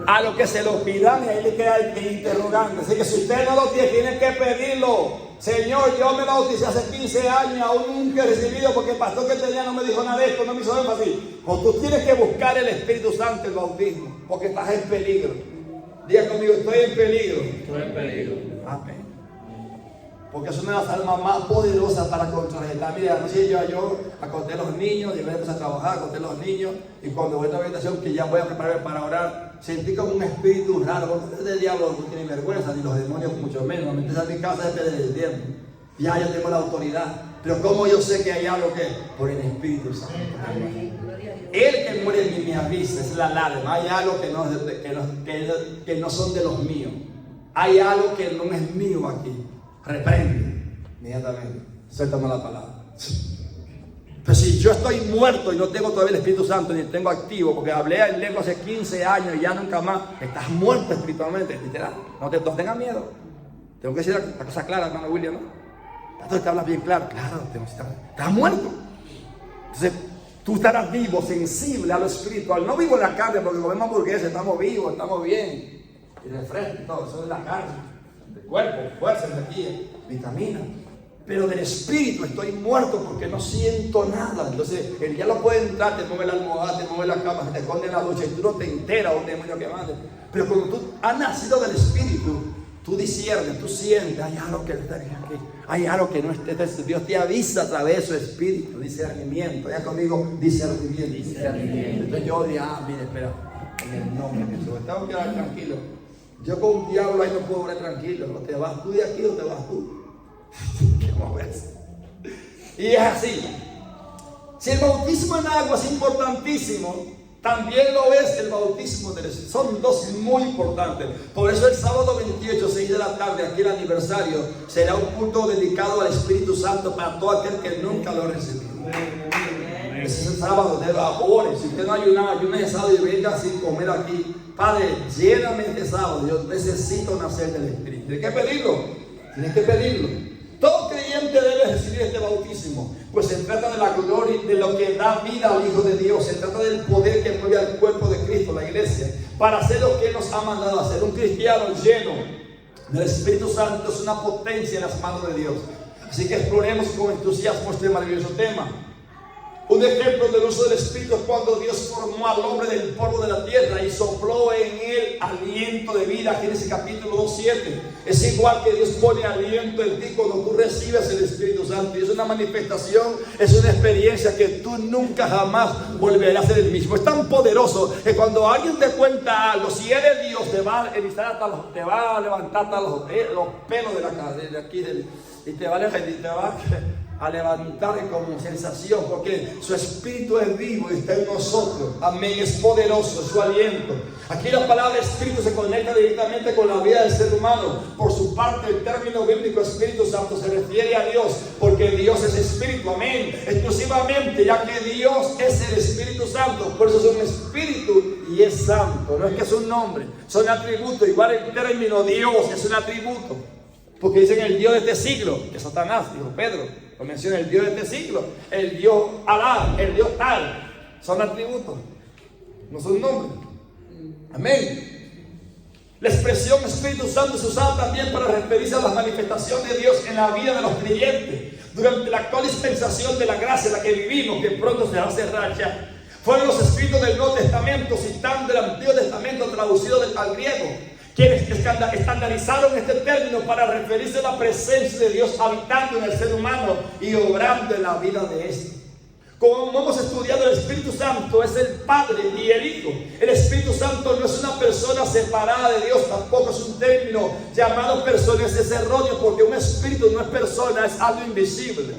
A lo que se lo pidan y ahí le queda el interrogante. Así que si usted no lo tiene que pedirlo. Señor, yo me bauticé hace 15 años, aún nunca he recibido porque el pastor que tenía no me dijo nada de esto, no me hizo énfasis. O tú tienes que buscar el Espíritu Santo, el bautismo, porque estás en peligro. Diga conmigo, estoy en peligro. Estoy en peligro. Amén. Porque es una de las armas más poderosas para contrarrestar. Mira, no sé, yo acosté a los niños, llegué a trabajar, acosté a los niños, y cuando voy a la habitación, que ya voy a prepararme para orar, sentí como un espíritu raro, porque el diablo no tiene vergüenza, ni los demonios mucho menos. Me metes a mi casa desde el tiempo. Ya yo tengo la autoridad. Pero como yo sé que hay algo que por el Espíritu Santo. El que muere en mí me avisa, es la alarma. Hay algo que no son de los míos. Hay algo que no es mío aquí. Reprende inmediatamente. Suéltame la palabra. Pero si yo estoy muerto y no tengo todavía el Espíritu Santo ni tengo activo, porque hablé en lengua hace 15 años y ya nunca más, estás muerto espiritualmente, literal. No tengas miedo. Tengo que decir la cosa clara, hermano William, ¿no? Entonces te hablas bien claro. Claro, estás muerto. Entonces tú estarás vivo, sensible a lo espiritual. No vivo en la carne porque comemos hamburguesas, estamos vivos, estamos bien. Y refresco y todo, eso es la carne. El cuerpo, fuerza, energía, vitamina. Pero del espíritu estoy muerto porque no siento nada. Entonces el diablo puede entrar, te mueve la almohada, te mueve la cama, te esconde en la ducha y tú no te enteras un demonio que mande. Pero cuando tú has nacido del espíritu, tú disiernes, tú sientes, hay algo que está aquí, hay algo que no está. Dios te avisa a través de su espíritu, discernimiento. Ya conmigo, discernimiento. Entonces yo digo, mire, espera, en el nombre de Jesús, tengo que quedar tranquilo. Yo con un diablo ahí no puedo hablar tranquilo. O te vas tú de aquí o te vas tú. ¿Cómo ves? Y es así. Si el bautismo en agua es importantísimo, también lo es el bautismo del Espíritu. Son dos muy importantes. Por eso el sábado 28, 6 de la tarde, aquí el aniversario, será un culto dedicado al Espíritu Santo para todo aquel que nunca lo ha recibido. Ese es el sábado de labores. Si usted no ayuna el sábado y venga sin comer aquí, Padre, lléname este sábado. Yo necesito nacer del Espíritu. Tienes que pedirlo. Tienes que pedirlo. Todo creyente debe recibir este bautismo, pues se trata de la gloria, de lo que da vida al Hijo de Dios. Se trata del poder que mueve al cuerpo de Cristo, la iglesia, para hacer lo que Él nos ha mandado a hacer. Un cristiano lleno del Espíritu Santo es una potencia en las manos de Dios. Así que exploremos con entusiasmo este maravilloso tema. Un ejemplo del uso del Espíritu es cuando Dios formó al hombre del polvo de la tierra y sopló en él aliento de vida. Génesis capítulo 2:7. Es igual que Dios pone aliento en ti cuando tú recibes el Espíritu Santo. Y es una manifestación, es una experiencia que tú nunca jamás volverás a ser el mismo. Es tan poderoso que cuando alguien te cuenta algo, si eres Dios, te va a levantar hasta los pelos de la cabeza, de aquí, y te va a levantar como sensación, porque su espíritu es vivo y está en nosotros. Amén, es poderoso su aliento. Aquí la palabra espíritu se conecta directamente con la vida del ser humano. Por su parte, el término bíblico Espíritu Santo se refiere a Dios, porque Dios es espíritu, amén, exclusivamente, ya que Dios es el Espíritu Santo. Por eso es un espíritu y es santo. No es que es un nombre, son atributos. Igual el término Dios es un atributo, porque dicen el Dios de este siglo, que es Satanás, dijo Pedro. Lo menciona el Dios de este siglo, el Dios Alá, el Dios tal. Son atributos, no son nombres. Amén. La expresión Espíritu Santo es usada también para referirse a las manifestaciones de Dios en la vida de los creyentes. Durante la actual dispensación de la gracia en la que vivimos, que pronto se va a cerrar ya, fueron los espíritus del Nuevo Testamento, citando el Antiguo Testamento traducido al griego, quienes estandarizaron este término para referirse a la presencia de Dios habitando en el ser humano y obrando en la vida de éste. Como hemos estudiado, el Espíritu Santo es el Padre y el Hijo. El Espíritu Santo no es una persona separada de Dios, tampoco es un término llamado persona. Es erróneo, porque un espíritu no es persona, es algo invisible.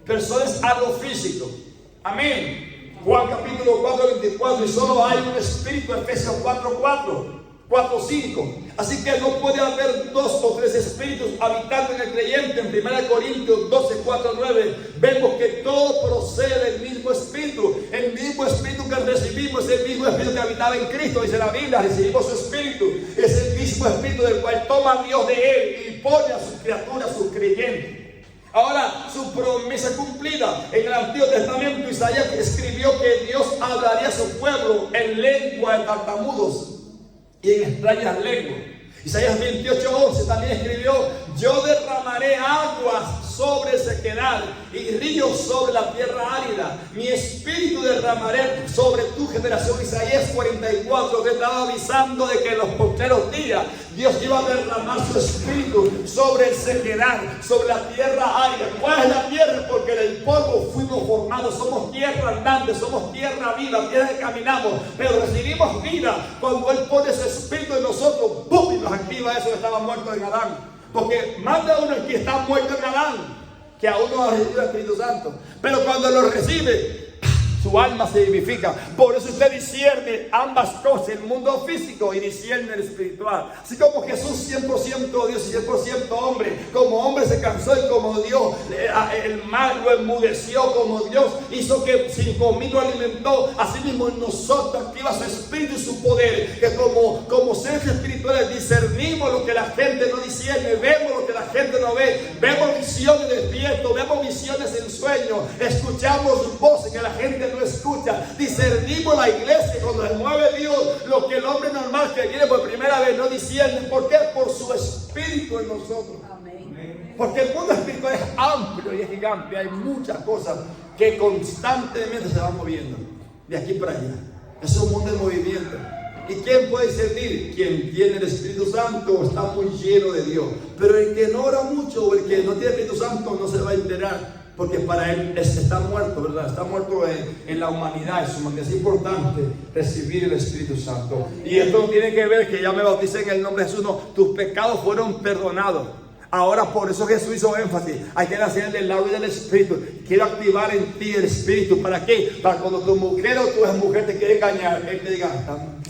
Persona es algo físico. Amén. Juan capítulo 4:24, y solo hay un espíritu. Efesios 4:5. Así que no puede haber dos o tres espíritus habitando en el creyente. En 1 Corintios 12:4-9 vemos que todo procede del mismo espíritu. El mismo espíritu que recibimos es el mismo espíritu que habitaba en Cristo. Dice la Biblia, recibimos su espíritu. Es el mismo espíritu del cual toma Dios de él y pone a sus criaturas, sus creyentes. Ahora, su promesa cumplida. En el Antiguo Testamento, Isaías escribió que Dios hablaría a su pueblo en lengua de tartamudos. y en extrañas lenguas. Isaías 28:11 también escribió: yo derramaré aguas sobre sequedad y ríos sobre la tierra árida. Mi espíritu derramaré sobre tu generación. Isaías 44, que estaba avisando de que en los postreros días Dios iba a derramar su espíritu sobre el sequedad, sobre la tierra árida. ¿Cuál es la tierra? Porque del polvo fuimos formados. Somos tierra andante, somos tierra viva, tierra que caminamos, pero recibimos vida cuando Él pone su espíritu en nosotros. ¡Bum! Y nos activa eso que estaba muerto en Adán. Porque más de uno que está muerto en Adán, que aún no ha recibido el Espíritu Santo. Pero cuando lo recibe, su alma se vivifica. Por eso usted discierne ambas cosas, el mundo físico y discierne el espiritual. Así como Jesús 100% Dios y 100% hombre. Como hombre se cansó y como Dios, el mal lo enmudeció. Como Dios hizo que 5,000 lo alimentó, así mismo en nosotros activa su espíritu y su poder. Que como seres espirituales discernimos lo que la gente no discierne, vemos lo que la gente no ve, vemos visiones despiertos, vemos visiones en sueños, escuchamos voces que la gente no escucha, discernimos la iglesia cuando se mueve Dios, lo que el hombre normal que viene por primera vez no discierne. ¿Por qué? Por su espíritu en nosotros. Amén. Porque el mundo espiritual es amplio y es gigante, hay muchas cosas que constantemente se van moviendo de aquí para allá. Es un mundo de movimiento. ¿Y quién puede discernir? Quien tiene el Espíritu Santo está muy lleno de Dios. Pero el que no ora mucho o el que no tiene el Espíritu Santo no se va a enterar. Porque para él está muerto, ¿verdad? Está muerto en la humanidad. Es importante recibir el Espíritu Santo. Y esto no tiene que ver que ya me bauticé en el nombre de Jesús. No, tus pecados fueron perdonados. Ahora por eso Jesús hizo énfasis. Hay que nacer del lado del Espíritu. Quiero activar en ti el Espíritu. ¿Para qué? Para cuando tu mujer o tu mujer te quiere engañar, él te diga: está mintiendo.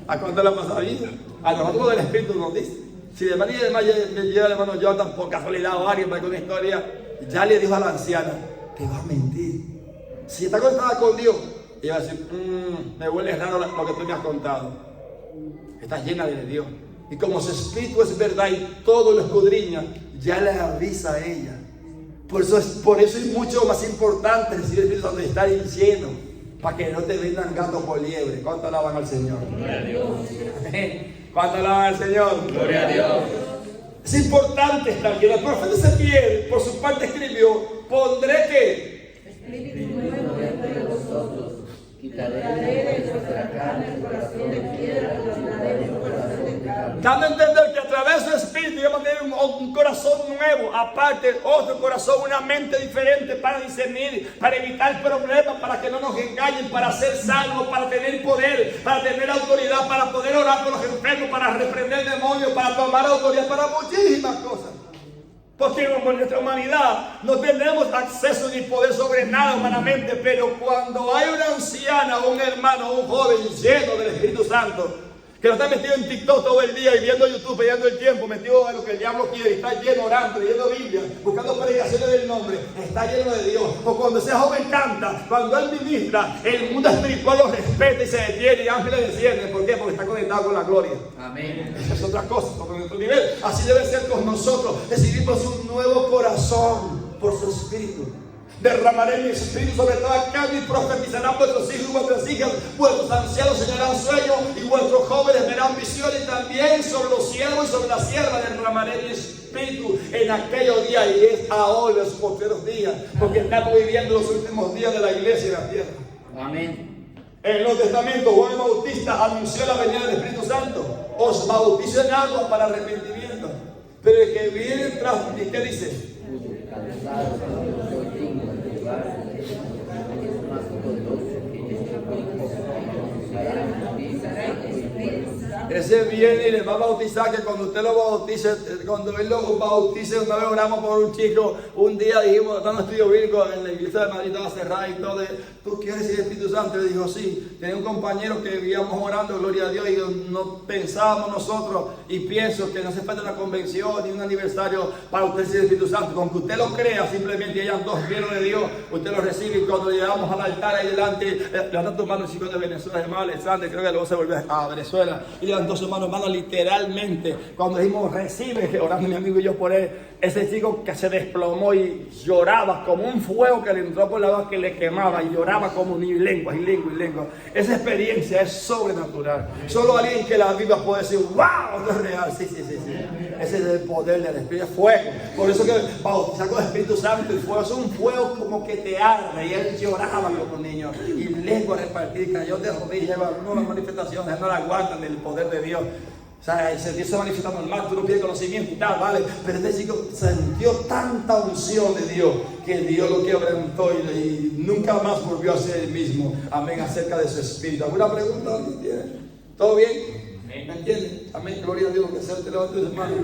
¿A cuánto le ha pasado vida? A nosotros del Espíritu nos dice. Si de manera me llega el hermano Jonathan por casualidad o alguien para con una historia, ya le dijo a la anciana: te va a mentir. Si está conectada con Dios, ella va a decir: me huele raro lo que tú me has contado. Está llena de Dios. Y como su espíritu es verdad y todo lo escudriña, ya le avisa a ella. Por eso es mucho más importante recibir el Espíritu Santo y estar lleno, para que no te vendan gato por liebre. ¿Cuánto alaban al Señor? Gloria a Dios. ¿Cuánto alaban al Señor? Gloria a Dios. Es importante estar lleno. El profeta Ezequiel, por su parte, escribió: pondré que espíritu nuevo dentro de vosotros. Quitaré de vuestra carne el corazón de piedra, pondré un corazón de carne. Dando a entender que a través del Espíritu vamos a tener un corazón nuevo, aparte otro corazón, una mente diferente para discernir, para evitar problemas, para que no nos engañen, para ser salvos, para tener poder, para tener autoridad, para poder orar por los enfermos, para reprender demonios, para tomar autoridad, para muchísimas cosas. Porque en nuestra humanidad no tenemos acceso ni poder sobre nada humanamente, pero cuando hay una anciana, un hermano, un joven lleno del Espíritu Santo, que no está metido en TikTok todo el día y viendo YouTube, perdiendo el tiempo, metido en lo que el diablo quiere, y está lleno orando, leyendo Biblia, buscando predicaciones del nombre, está lleno de Dios. O cuando ese joven canta, cuando él ministra, el mundo espiritual lo respeta y se detiene y ángeles descienden. ¿Por qué? Porque está conectado con la gloria. Amén. Esa es otra cosa, porque en nuestro nivel, así debe ser con nosotros. Recibimos un nuevo corazón por su Espíritu. Derramaré mi espíritu sobre toda carne y profetizarán vuestros hijos y vuestras hijas, vuestros ancianos soñarán sueños y vuestros jóvenes verán visiones. También sobre los siervos y sobre la sierva derramaré mi espíritu en aquellos días, y es ahora los postreros días, porque estamos viviendo los últimos días de la iglesia y la tierra. Amén. En el Nuevo Testamento, Juan el Bautista anunció la venida del Espíritu Santo: os bautizo en agua para arrepentimiento, pero el que viene tras mí, ¿qué dice? Ese viene y les va a bautizar, que cuando usted lo bautice, cuando él lo bautice, una vez oramos por un chico, un día dijimos, estando en estudio bíblico en la iglesia de Madrid, estaba cerrada y todo, ¿tú quieres recibir el Espíritu Santo? Y le dijo: sí. Tenía un compañero que vivíamos orando, gloria a Dios, y no pensábamos nosotros, y pienso que no se falta una convención ni un aniversario para usted recibir el Espíritu Santo. Con que usted lo crea, simplemente ellas dos llenos de Dios, usted lo recibe. Y cuando llegamos al altar ahí delante, levanta tu mano, el chico de Venezuela, hermano Alexander, creo que luego se volvió a Venezuela, y levantó su mano, hermano, literalmente, cuando dijimos recibe, orando mi amigo y yo por él, ese chico que se desplomó y lloraba como un fuego que le entró por la boca que le quemaba y lloraba como ni lengua y lengua y lengua. Esa experiencia es sobrenatural. Solo alguien que la viva puede decir, wow, esto es real. Sí. Ese es el poder del Espíritu, es fuego. Por eso que bautizar con el Espíritu Santo, el fuego es un fuego como que te arde. Y él lloraba como un niño y lengua repartida, cayó de rodillas. No, las manifestaciones no la aguantan del poder de Dios. O sea, Dios se manifiesta normal, tú no pides conocimiento y tal, ¿vale? Pero este chico sintió tanta unción de Dios que Dios lo quebrantó y nunca más volvió a ser el mismo. Amén, acerca de su espíritu. ¿Alguna pregunta? ¿Alguien tiene? ¿Todo bien? ¿Me entienden? Amén, gloria a Dios, que sea el levante de tus manos.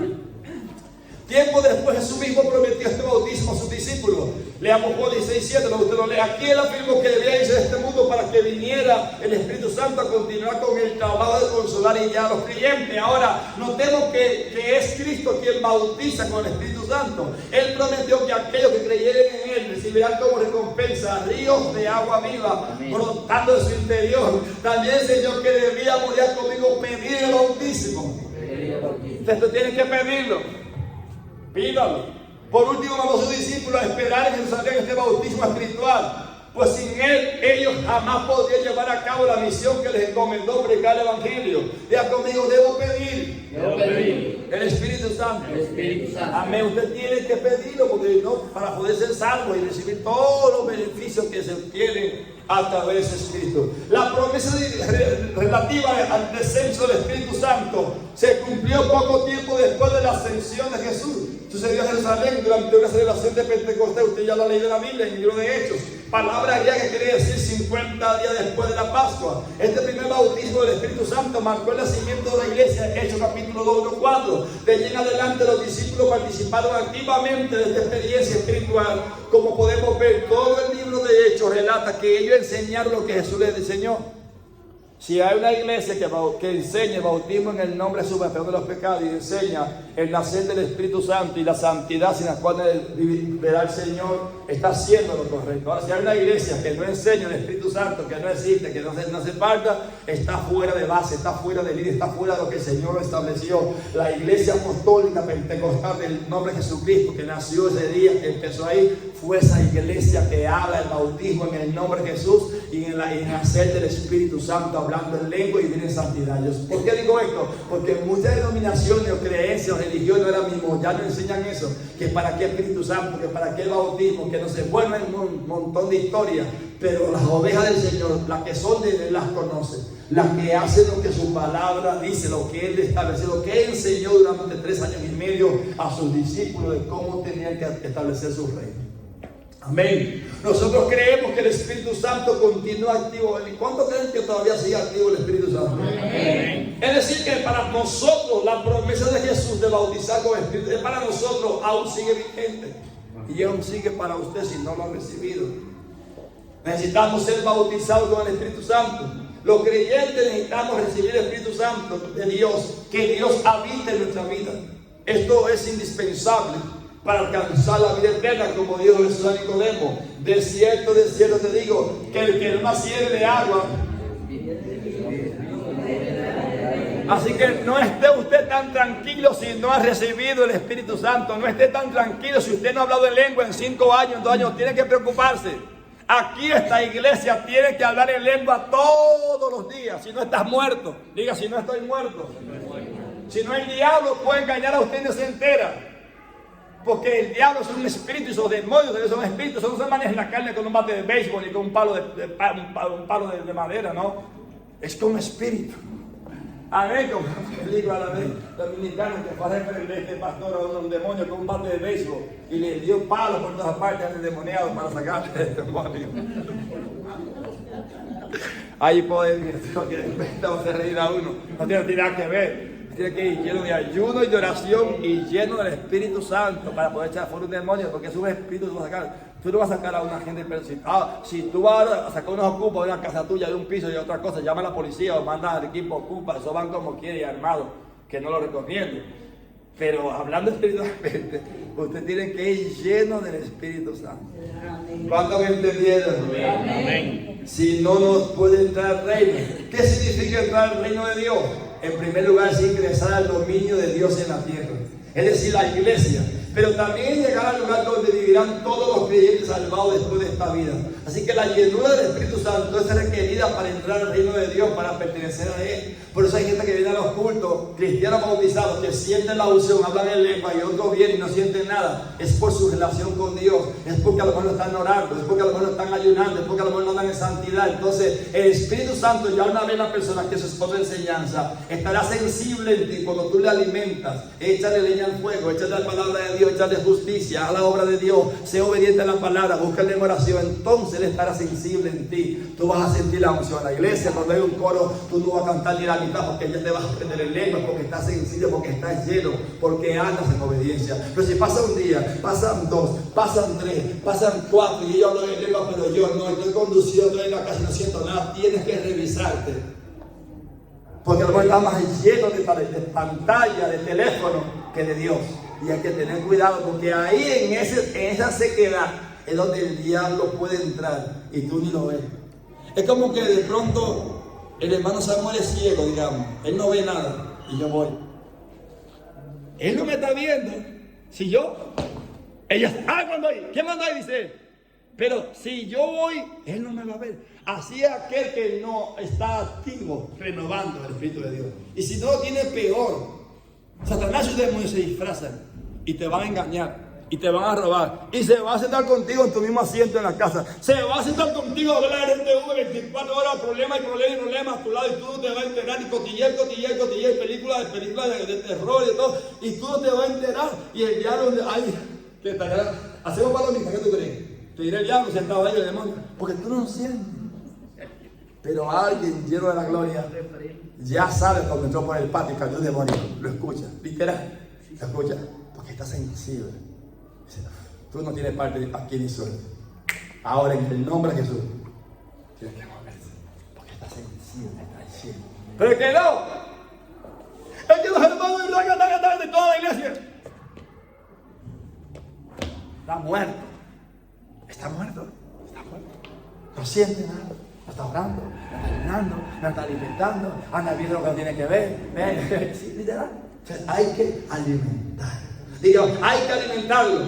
Tiempo después Jesús mismo prometió este bautismo a sus discípulos. Leamos Juan 16:7, usted lo lee. Aquí él afirmó que debía irse de este mundo para que viniera el Espíritu Santo a continuar con el trabajo de consolar y guiar a los creyentes. Ahora, notemos que es Cristo quien bautiza con el Espíritu Santo. Él prometió que aquellos que creyeran en él recibirán como recompensa ríos de agua viva brotando de su interior. También enseñó que debía morir conmigo pedir el bautismo. Usted tiene que pedirlo. Pídalo. Por último, mandó a sus discípulos a esperar en Jerusalén este bautismo espiritual, pues sin él ellos jamás podrían llevar a cabo la misión que les encomendó predicar el Evangelio. Diga conmigo, debo pedir el Espíritu Santo. Amén. Usted tiene que pedirlo porque no, para poder ser salvo y recibir todos los beneficios que se obtienen a través de ese Espíritu. La promesa relativa al descenso del Espíritu Santo se cumplió poco tiempo después de la ascensión de Jesús. Sucedió en Jerusalén durante una celebración de Pentecostés. Usted ya lo ha leído en la Biblia, en el libro de Hechos. Palabra griega que quiere decir 50 días después de la Pascua. Este primer bautismo del Espíritu Santo marcó el nacimiento de la iglesia. Hechos capítulo 2, 1, 4. De allí en adelante los discípulos participaron activamente de esta experiencia espiritual. Como podemos ver, todo el libro de Hechos relata que ellos enseñaron lo que Jesús les enseñó. Si hay una iglesia que enseña el bautismo en el nombre de su perdón de los pecados y enseña el nacer del Espíritu Santo y la santidad sin la cual verá el Señor, está haciendo lo correcto. Ahora, si hay una iglesia que no enseña el Espíritu Santo, que no existe, que no hace falta, está fuera de base, está fuera de líder, está fuera de lo que el Señor estableció. La iglesia apostólica pentecostal del nombre de Jesucristo, que nació ese día, que empezó ahí, fue esa iglesia que habla el bautismo en el nombre de Jesús y en el nacer del Espíritu Santo, hablando en lengua y vivir en santidad. ¿Por qué digo esto? Porque muchas denominaciones o creencias o religiones ahora mismo ya no enseñan eso, que para qué Espíritu Santo, que para qué el bautismo, que no se vuelven un montón de historias, pero las ovejas del Señor, las que son de Él, las conocen, las que hacen lo que su palabra dice, lo que Él estableció, lo que Él enseñó durante 3 años y medio a sus discípulos de cómo tenían que establecer su reino. Amén. Nosotros creemos que el Espíritu Santo continúa activo. ¿Cuántos creen que todavía sigue activo el Espíritu Santo? Amén. Es decir, que para nosotros la promesa de Jesús de bautizar con el Espíritu, para nosotros aún sigue vigente. Y aún sigue para usted si no lo ha recibido. Necesitamos ser bautizados con el Espíritu Santo. Los creyentes necesitamos recibir el Espíritu Santo de Dios, que Dios habite en nuestra vida. Esto es indispensable para alcanzar la vida eterna, como dijo Jesús a Nicodemo. De cierto te digo, que el que no naciere de agua. Así que no esté usted tan tranquilo si no ha recibido el Espíritu Santo. No esté tan tranquilo si usted no ha hablado en lengua en 5 años, en 2 años. Tiene que preocuparse. Aquí esta iglesia tiene que hablar en lengua todos los días. Si no estás muerto, diga: si no estoy muerto. Si no, el diablo puede engañar a usted y no se entera. Porque el diablo es un espíritu y esos demonios son espíritus. Eso no se maneja en la carne con un bate de béisbol ni con un palo de madera, no. Es con un espíritu. Amén. Como el libro dominicano que fue a reprender este pastor a un demonio con un bate de béisbol y le dio palos por todas partes al endemoniado para sacarle el demonio. Ahí puede se reír a uno. No tiene nada que ver. Tiene que ir lleno de ayuno y de oración y lleno del Espíritu Santo para poder echar fuera un demonio, porque es un espíritu que tú vas a sacar. Tú no vas a sacar a una gente, pero si tú vas a sacar unos ocupas de una casa tuya, de un piso y de otra cosa, llama a la policía o manda al equipo ocupa, eso van como quiere y armados, que no lo recomiendo. Pero hablando espiritualmente, usted tiene que ir lleno del Espíritu Santo. ¿Cuántos me entendieron? Amén. Si no, no puede entrar al reino. ¿Qué significa entrar al reino de Dios? en primer lugar es ingresar al dominio de Dios en la tierra, es decir, la iglesia. Pero también llegar al lugar donde vivirán todos los creyentes salvados después de esta vida. Así que la llenura del Espíritu Santo es requerida para entrar al reino de Dios, para pertenecer a Él. Por eso hay gente que viene a los cultos, cristianos bautizados, que sienten la unción, hablan en lengua, y otros vienen y no sienten nada. Es por su relación con Dios, es porque a lo mejor no están orando, es porque a lo mejor no están ayunando, es porque a lo mejor no andan en santidad. Entonces el Espíritu Santo, ya una vez la persona que se expone enseñanza, estará sensible en ti cuando tú le alimentas. Échale leña al fuego, échale la palabra de Dios, échale justicia, a la obra de Dios, sé obediente a la palabra, búscale en oración. Entonces Él estará sensible en ti. Tú vas a sentir la unción. En la iglesia, cuando hay un coro, tú no vas a cantar ni la mitad, porque ya te vas a aprender en lengua, porque estás sensible, porque estás lleno, porque andas en obediencia. Pero si pasa un día, pasan 2, pasan 3, pasan 4, y yo hablo en lengua, pero yo no, estoy conduciendo, estoy en la casa y no siento nada, tienes que revisarte. Porque a lo mejor está más lleno de pantalla, de teléfono, que de Dios. Y hay que tener cuidado, porque ahí en esa sequedad es donde el diablo puede entrar y tú ni lo ves. Es como que de pronto el hermano Samuel es ciego, digamos. Él no ve nada y yo voy. Él no me está viendo. Si yo, ella, cuando hay, ¿quién manda ahí? Dice él. Pero si yo voy, él no me va a ver. Así es aquel que no está activo, renovando el Espíritu de Dios. Y si no lo tiene, peor. Satanás y los demonios se disfrazan y te van a engañar y te van a robar y se va a sentar contigo en tu mismo asiento en la casa, se va a sentar contigo a hablar en TV 24 horas, problema y problema a tu lado, y tú no te vas a enterar, y cotillear, películas de terror y de todo, y tú no te vas a enterar. Y el diablo, ay, que estará, hacemos palomitas, ¿qué tú crees? Te diré el diablo sentado ahí, el demonio, porque tú no lo sientes. Pero alguien lleno de la gloria ya sabe cuando entró por el patio y cayó un demonio. Lo escucha, literal. Lo escucha porque está sensible. Dice, tú no tienes parte aquí ni suerte. Ahora en el nombre de Jesús tienes que moverse porque está sensible, está lleno. Pero el que no, es que los hermanos de toda la iglesia está muerto. Está muerto. No siente nada. No está orando, no está ayunando, no está alimentando, anda viendo lo que no tiene que ver. Sí, literal. Entonces hay que alimentar. Digo, hay que alimentarlo.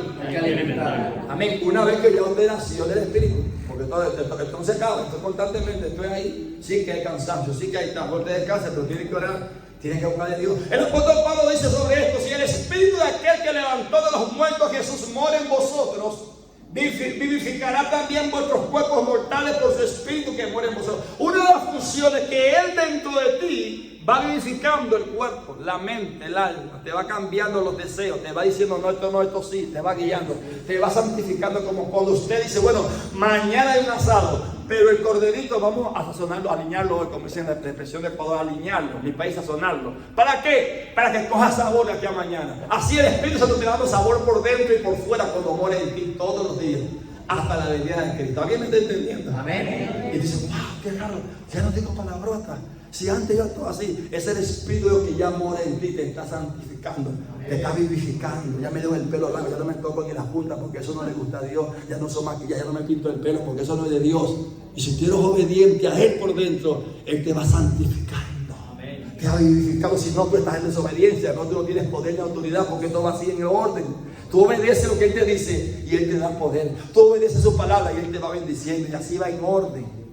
Amén. Una vez que ya usted nació del Espíritu, porque esto no se acaba, esto constantemente, estoy ahí. Sí que hay cansancio, sí que hay tambor de descanso, pero tiene que orar, tiene que buscar de Dios. El apóstol Pablo dice sobre esto: si el Espíritu de aquel que levantó de los muertos Jesús mora en vosotros, vivificará también vuestros cuerpos mortales por su Espíritu que muere en vosotros. Una de las funciones que Él dentro de ti va vivificando el cuerpo, la mente, el alma, te va cambiando los deseos, te va diciendo no, esto sí, te va guiando, te va santificando. Como cuando usted dice, bueno, mañana hay un asado, pero el corderito vamos a sazonarlo, alinearlo hoy, como dicen la expresión de Ecuador, alinearlo, mi país sazonarlo. ¿Para qué? Para que coja sabor de aquí a mañana. Así el Espíritu Santo te da dando sabor por dentro y por fuera cuando muere en ti todos los días, hasta la venida de Cristo. ¿Alguien me está entendiendo? Amén. Y dice, wow, qué raro, ya no tengo palabrotas. Si antes yo todo así, es el Espíritu de Dios que ya mora en ti, te está santificando, te está vivificando. Ya me dio el pelo largo, ya no me toco ni las puntas porque eso no le gusta a Dios. Ya no soy maquillaje, ya no me pinto el pelo porque eso no es de Dios. Y si tú eres obediente a Él por dentro, Él te va santificando. Amén. Te va vivificando. Si no, tú estás en desobediencia, no, tú no tienes poder ni autoridad porque todo va así en orden. Tú obedeces lo que Él te dice y Él te da poder. Tú obedeces su palabra y Él te va bendiciendo y así va en orden.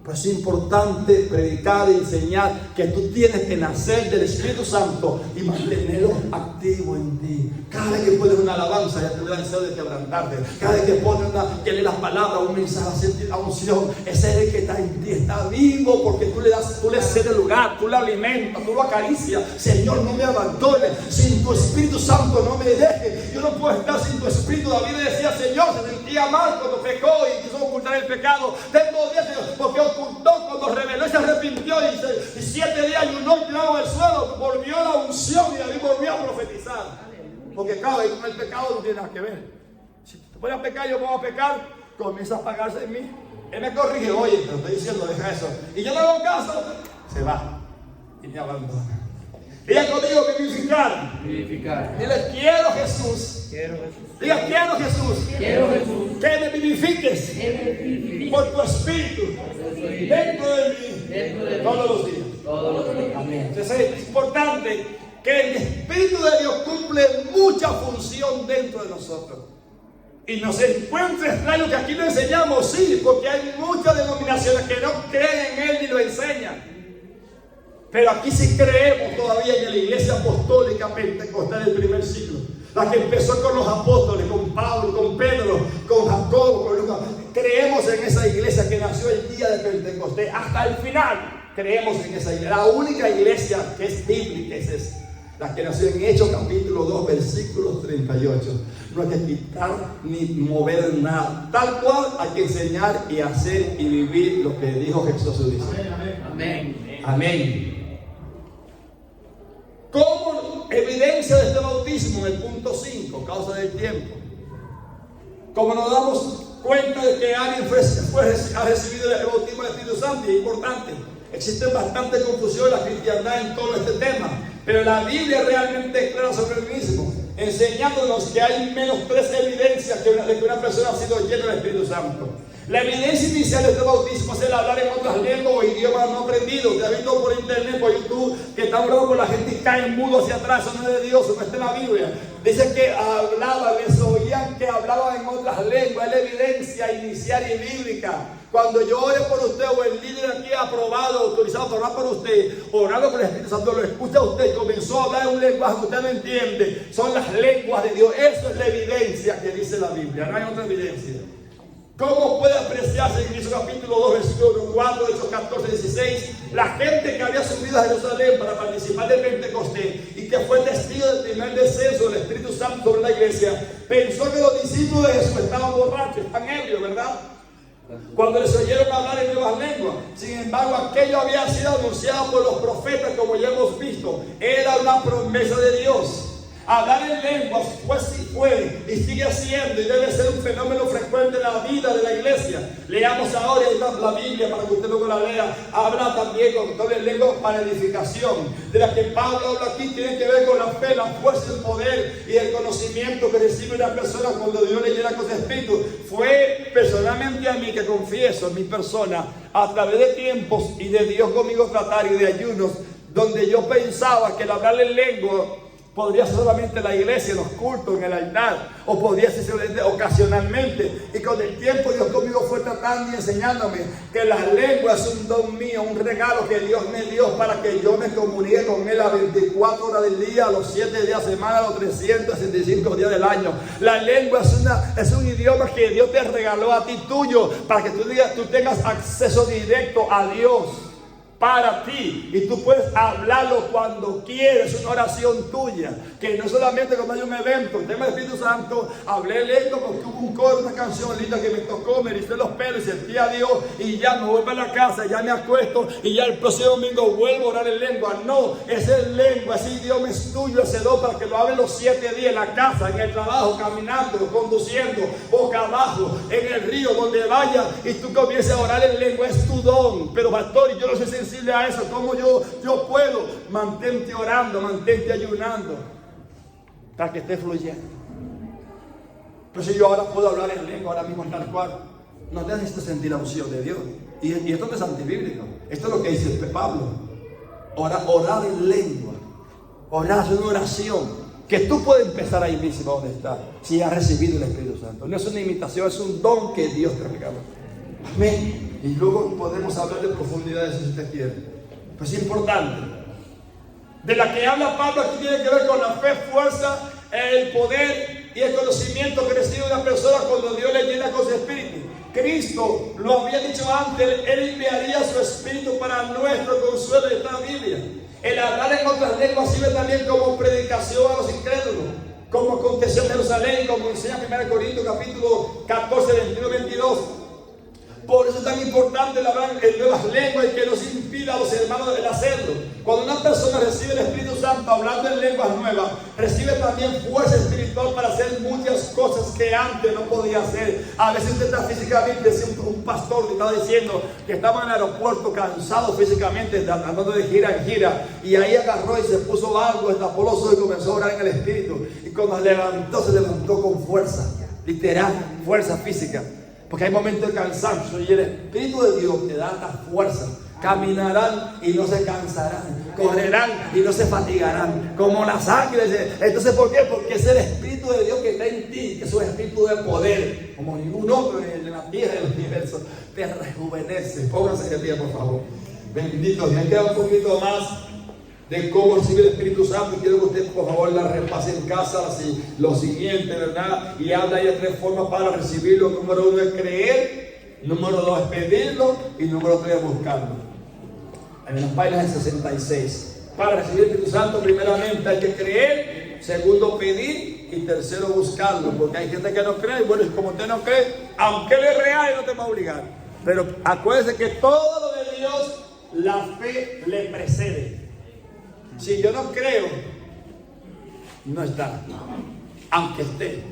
Pero es importante predicar y enseñar que tú tienes que nacer del Espíritu Santo y mantenerlo activo en ti. Cada vez que pones una alabanza, ya te da el deseo de quebrantarte. Cada vez que pones que lees las palabras, un mensaje, sentir la unción, ese es el que está en ti, está vivo porque tú le cedes lugar, tú le alimentas, tú lo acaricias. Señor, no me abandones, sin tu Espíritu Santo no me dejes. Yo no puedo estar sin tu Espíritu. David decía, Señor, se sentía mal cuando pecó y quiso ocultar el pecado. Tengo 10 años porque ocultó cuando reveló y se arrepintió y 7 días ayunó y tirado al suelo, volvió la unción y David volvió a profetizar. Porque claro, ahí con el pecado no tiene nada que ver. Si te pones a pecar, yo puedo pecar, comienza a apagarse en mí. Él me corrige, oye, te lo estoy diciendo, deja eso. Y yo no hago caso, se va y me abandona. Diga conmigo que vivificar. Dile, quiero Jesús. Diga, quiero Jesús. Que me vivifiques por tu Espíritu dentro de mí todos los días. Amén. Entonces es importante que el Espíritu de Dios cumple mucha función dentro de nosotros. Y nos encuentra extraño que aquí lo enseñamos, sí, porque hay muchas denominaciones que no creen en Él ni lo enseñan. Pero aquí sí creemos todavía en la iglesia apostólica pentecostal del primer siglo. La que empezó con los apóstoles, con Pablo, con Pedro, con Jacobo, con Lucas. Creemos en esa iglesia que nació el día de Pentecostés. Hasta el final creemos en esa iglesia. La única iglesia que es bíblica es esa. La que nació en Hechos capítulo 2 versículos 38. No hay que quitar ni mover nada. Tal cual hay que enseñar y hacer y vivir lo que dijo Jesús. Dice. Amén. Amén. Como evidencia de este bautismo, en el punto 5, causa del tiempo. Como nos damos cuenta de que alguien ha recibido el bautismo del Espíritu Santo, y es importante. Existe bastante confusión en la cristiandad en todo este tema, pero la Biblia realmente es clara sobre el mismo, enseñándonos que hay menos 3 evidencias de que una persona ha sido llena del Espíritu Santo. La evidencia inicial de este bautismo es el hablar en otras lenguas o idiomas no aprendidos. Te ha visto por internet, por YouTube, que está hablando con la gente y cae mudo hacia atrás. Eso no es de Dios, eso no está en la Biblia. Dice que hablaban, les oían que hablaban en otras lenguas. Es la evidencia inicial y bíblica. Cuando yo ore por usted o el líder aquí aprobado, autorizado para orar por usted, orando por el Espíritu Santo, lo escucha usted y comenzó a hablar en un lenguaje que usted no entiende. Son las lenguas de Dios. Eso es la evidencia que dice la Biblia. No hay otra evidencia. ¿Cómo puede apreciarse en Hechos capítulo 2, versículo 4, Hechos 14, 16? La gente que había subido a Jerusalén para participar del Pentecostés y que fue testigo del primer descenso del Espíritu Santo sobre la iglesia, pensó que los discípulos de Jesús estaban borrachos, están ebrios, ¿verdad? Cuando les oyeron hablar en nuevas lenguas. Sin embargo, aquello había sido anunciado por los profetas, como ya hemos visto. Era una promesa de Dios. Hablar en lenguas fue y sigue siendo y debe ser un fenómeno frecuente en la vida de la iglesia. Leamos ahora la Biblia para que usted luego la lea. Habla también con todas las lenguas para edificación. De la que Pablo habla aquí tiene que ver con la fe, la fuerza, el poder y el conocimiento que recibe una persona cuando Dios le llena con su espíritu. Fue personalmente a mí que confieso en mi persona, a través de tiempos y de Dios conmigo tratar y de ayunos, donde yo pensaba que el hablar en lengua podría ser solamente la iglesia, los cultos, en el altar, o podría ser ocasionalmente. Y con el tiempo Dios conmigo fue tratando y enseñándome que las lenguas es un don mío, un regalo que Dios me dio para que yo me comunique con Él a 24 horas del día, a los 7 días de semana, a los 365 días del año. La lengua es un idioma que Dios te regaló a ti tuyo, para que tú tengas acceso directo a Dios. Para ti, y tú puedes hablarlo cuando quieres, una oración tuya, que no solamente cuando hay un evento. El tema del Espíritu Santo, hablé lento porque hubo un coro, una canción linda que me tocó, me erizé los pelos y sentí a Dios, y ya me vuelvo a la casa, ya me acuesto, y ya el próximo domingo vuelvo a orar en lengua. No, ese lengua, ese idioma es tuyo, ese don, para que lo hables los 7 días en la casa, en el trabajo, caminando, conduciendo, boca abajo, en el río, donde vayas, y tú comiences a orar en lengua. Es tu don. Pero pastor, yo no soy sensible a eso. ¿Cómo yo puedo? Mantente orando, mantente ayunando para que esté fluyendo. Pero si yo ahora puedo hablar en lengua, ahora mismo tal cual, no necesito sentir la unción de Dios. Y esto no es antibíblico. Esto es lo que dice Pablo. Orar en lengua, orar, hacer una oración que tú puedes empezar ahí mismo donde estás, si has recibido el Espíritu Santo. No es una imitación, es un don que Dios te regaló. Amén. Y luego podemos hablar de profundidades si usted quiere. Pues es importante. De la que habla Pablo aquí tiene que ver con la fe, fuerza, el poder y el conocimiento que recibe una persona cuando Dios le llena con su espíritu. Cristo lo había dicho antes, Él enviaría su espíritu para nuestro consuelo, y está en la Biblia. El hablar en otras lenguas sirve también como predicación a los incrédulos, como aconteció en Jerusalén, como enseña 1 Corintios capítulo 14, 21, 22. Por eso es tan importante el hablar en nuevas lenguas y que nos impida a los hermanos el hacerlo. Cuando una persona recibe el Espíritu Santo hablando en lenguas nuevas, recibe también fuerza espiritual para hacer muchas cosas que antes no podía hacer. A veces usted está físicamente, un pastor le estaba diciendo que estaba en el aeropuerto cansado físicamente, andando de gira en gira, y ahí agarró y se puso algo, destapó los ojos y comenzó a orar en el Espíritu. Y cuando se levantó con fuerza, literal, fuerza física. Porque hay momentos de cansancio y el Espíritu de Dios te da la fuerza Caminarán y no se cansarán, correrán y no se fatigarán, como las águilas. Entonces, ¿por qué? Porque es el Espíritu de Dios que está en ti, que es un espíritu de poder, como ningún hombre en la tierra del universo, te rejuvenece. Pónganse de pie, por favor. Bendito Dios. Me queda un poquito más de cómo recibir el Espíritu Santo, y quiero que usted, por favor, la repase en casa, así, lo siguiente, ¿verdad? Y habla ahí de 3 formas para recibirlo. Número 1 es creer, número 2 es pedirlo, y número 3 es buscarlo. En las páginas del 66. Para recibir el Espíritu Santo, primeramente hay que creer, segundo pedir, y tercero buscarlo, porque hay gente que no cree, y bueno, y como usted no cree, aunque le reale, no te va a obligar. Pero acuérdese que todo lo de Dios, la fe le precede. Si yo no creo, no está. Aunque esté,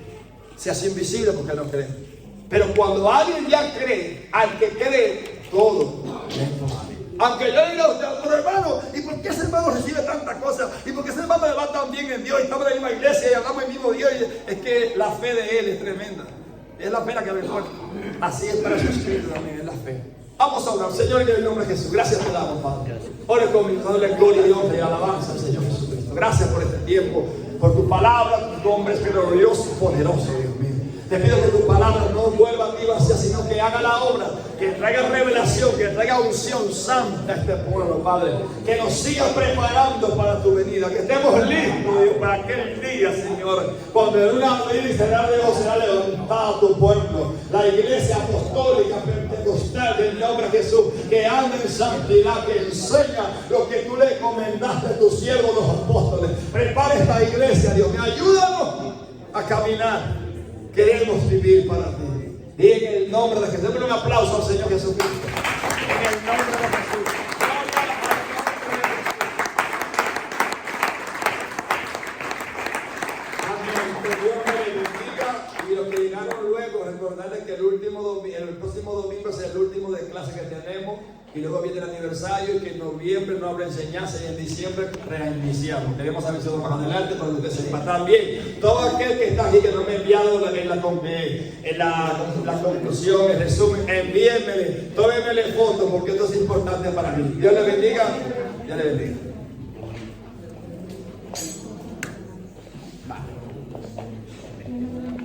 se hace invisible porque no cree. Pero cuando alguien ya cree, al que cree, todo es probable. Aunque yo diga a usted, pero hermano, ¿y por qué ese hermano recibe tantas cosas? ¿Y por qué ese hermano le va tan bien en Dios? Y estamos en la misma iglesia y hablamos el mismo Dios. Es que la fe de él es tremenda. Es la pena que me importa. Así es para su espíritu también, es la fe. Vamos a orar. Señor, en el nombre de Jesús, gracias te damos, Padre. Ore conmigo, dale gloria y honra y alabanza al Señor Jesucristo. Gracias por este tiempo, por tu palabra. Tu nombre es glorioso y poderoso, Dios mío. Te pido que tu palabra no vuelva a ti vacía, sino que haga la obra, que traiga revelación, que traiga unción santa a este pueblo, Padre. Que nos siga preparando para tu venida, que estemos listos, Dios, para aquel día, Señor, cuando en una venida y será levantada tu pueblo, la iglesia apostólica pentecostal del nombre de Jesús, que anda en santidad, que enseña lo que tú le encomendaste a tus siervos los apóstoles. Prepara esta iglesia, Dios, que ayúdanos a caminar. Queremos vivir para ti. Y en el nombre de Jesús. Denle un aplauso al Señor Jesucristo. En el nombre de Jesús. Amén. Que Dios me bendiga. Y los que llegaron luego, recordarles que el próximo domingo es el último de clase que tenemos. Y luego viene el aniversario, y que en noviembre no habrá enseñanza, y en diciembre reiniciamos. Queremos avisarlo más adelante para que usted sepa también. Todo aquel que está aquí, que no me ha enviado la conclusión, el resumen, envíenmele, tómenmele foto, porque esto es importante para mí. Dios le bendiga. Dios le bendiga.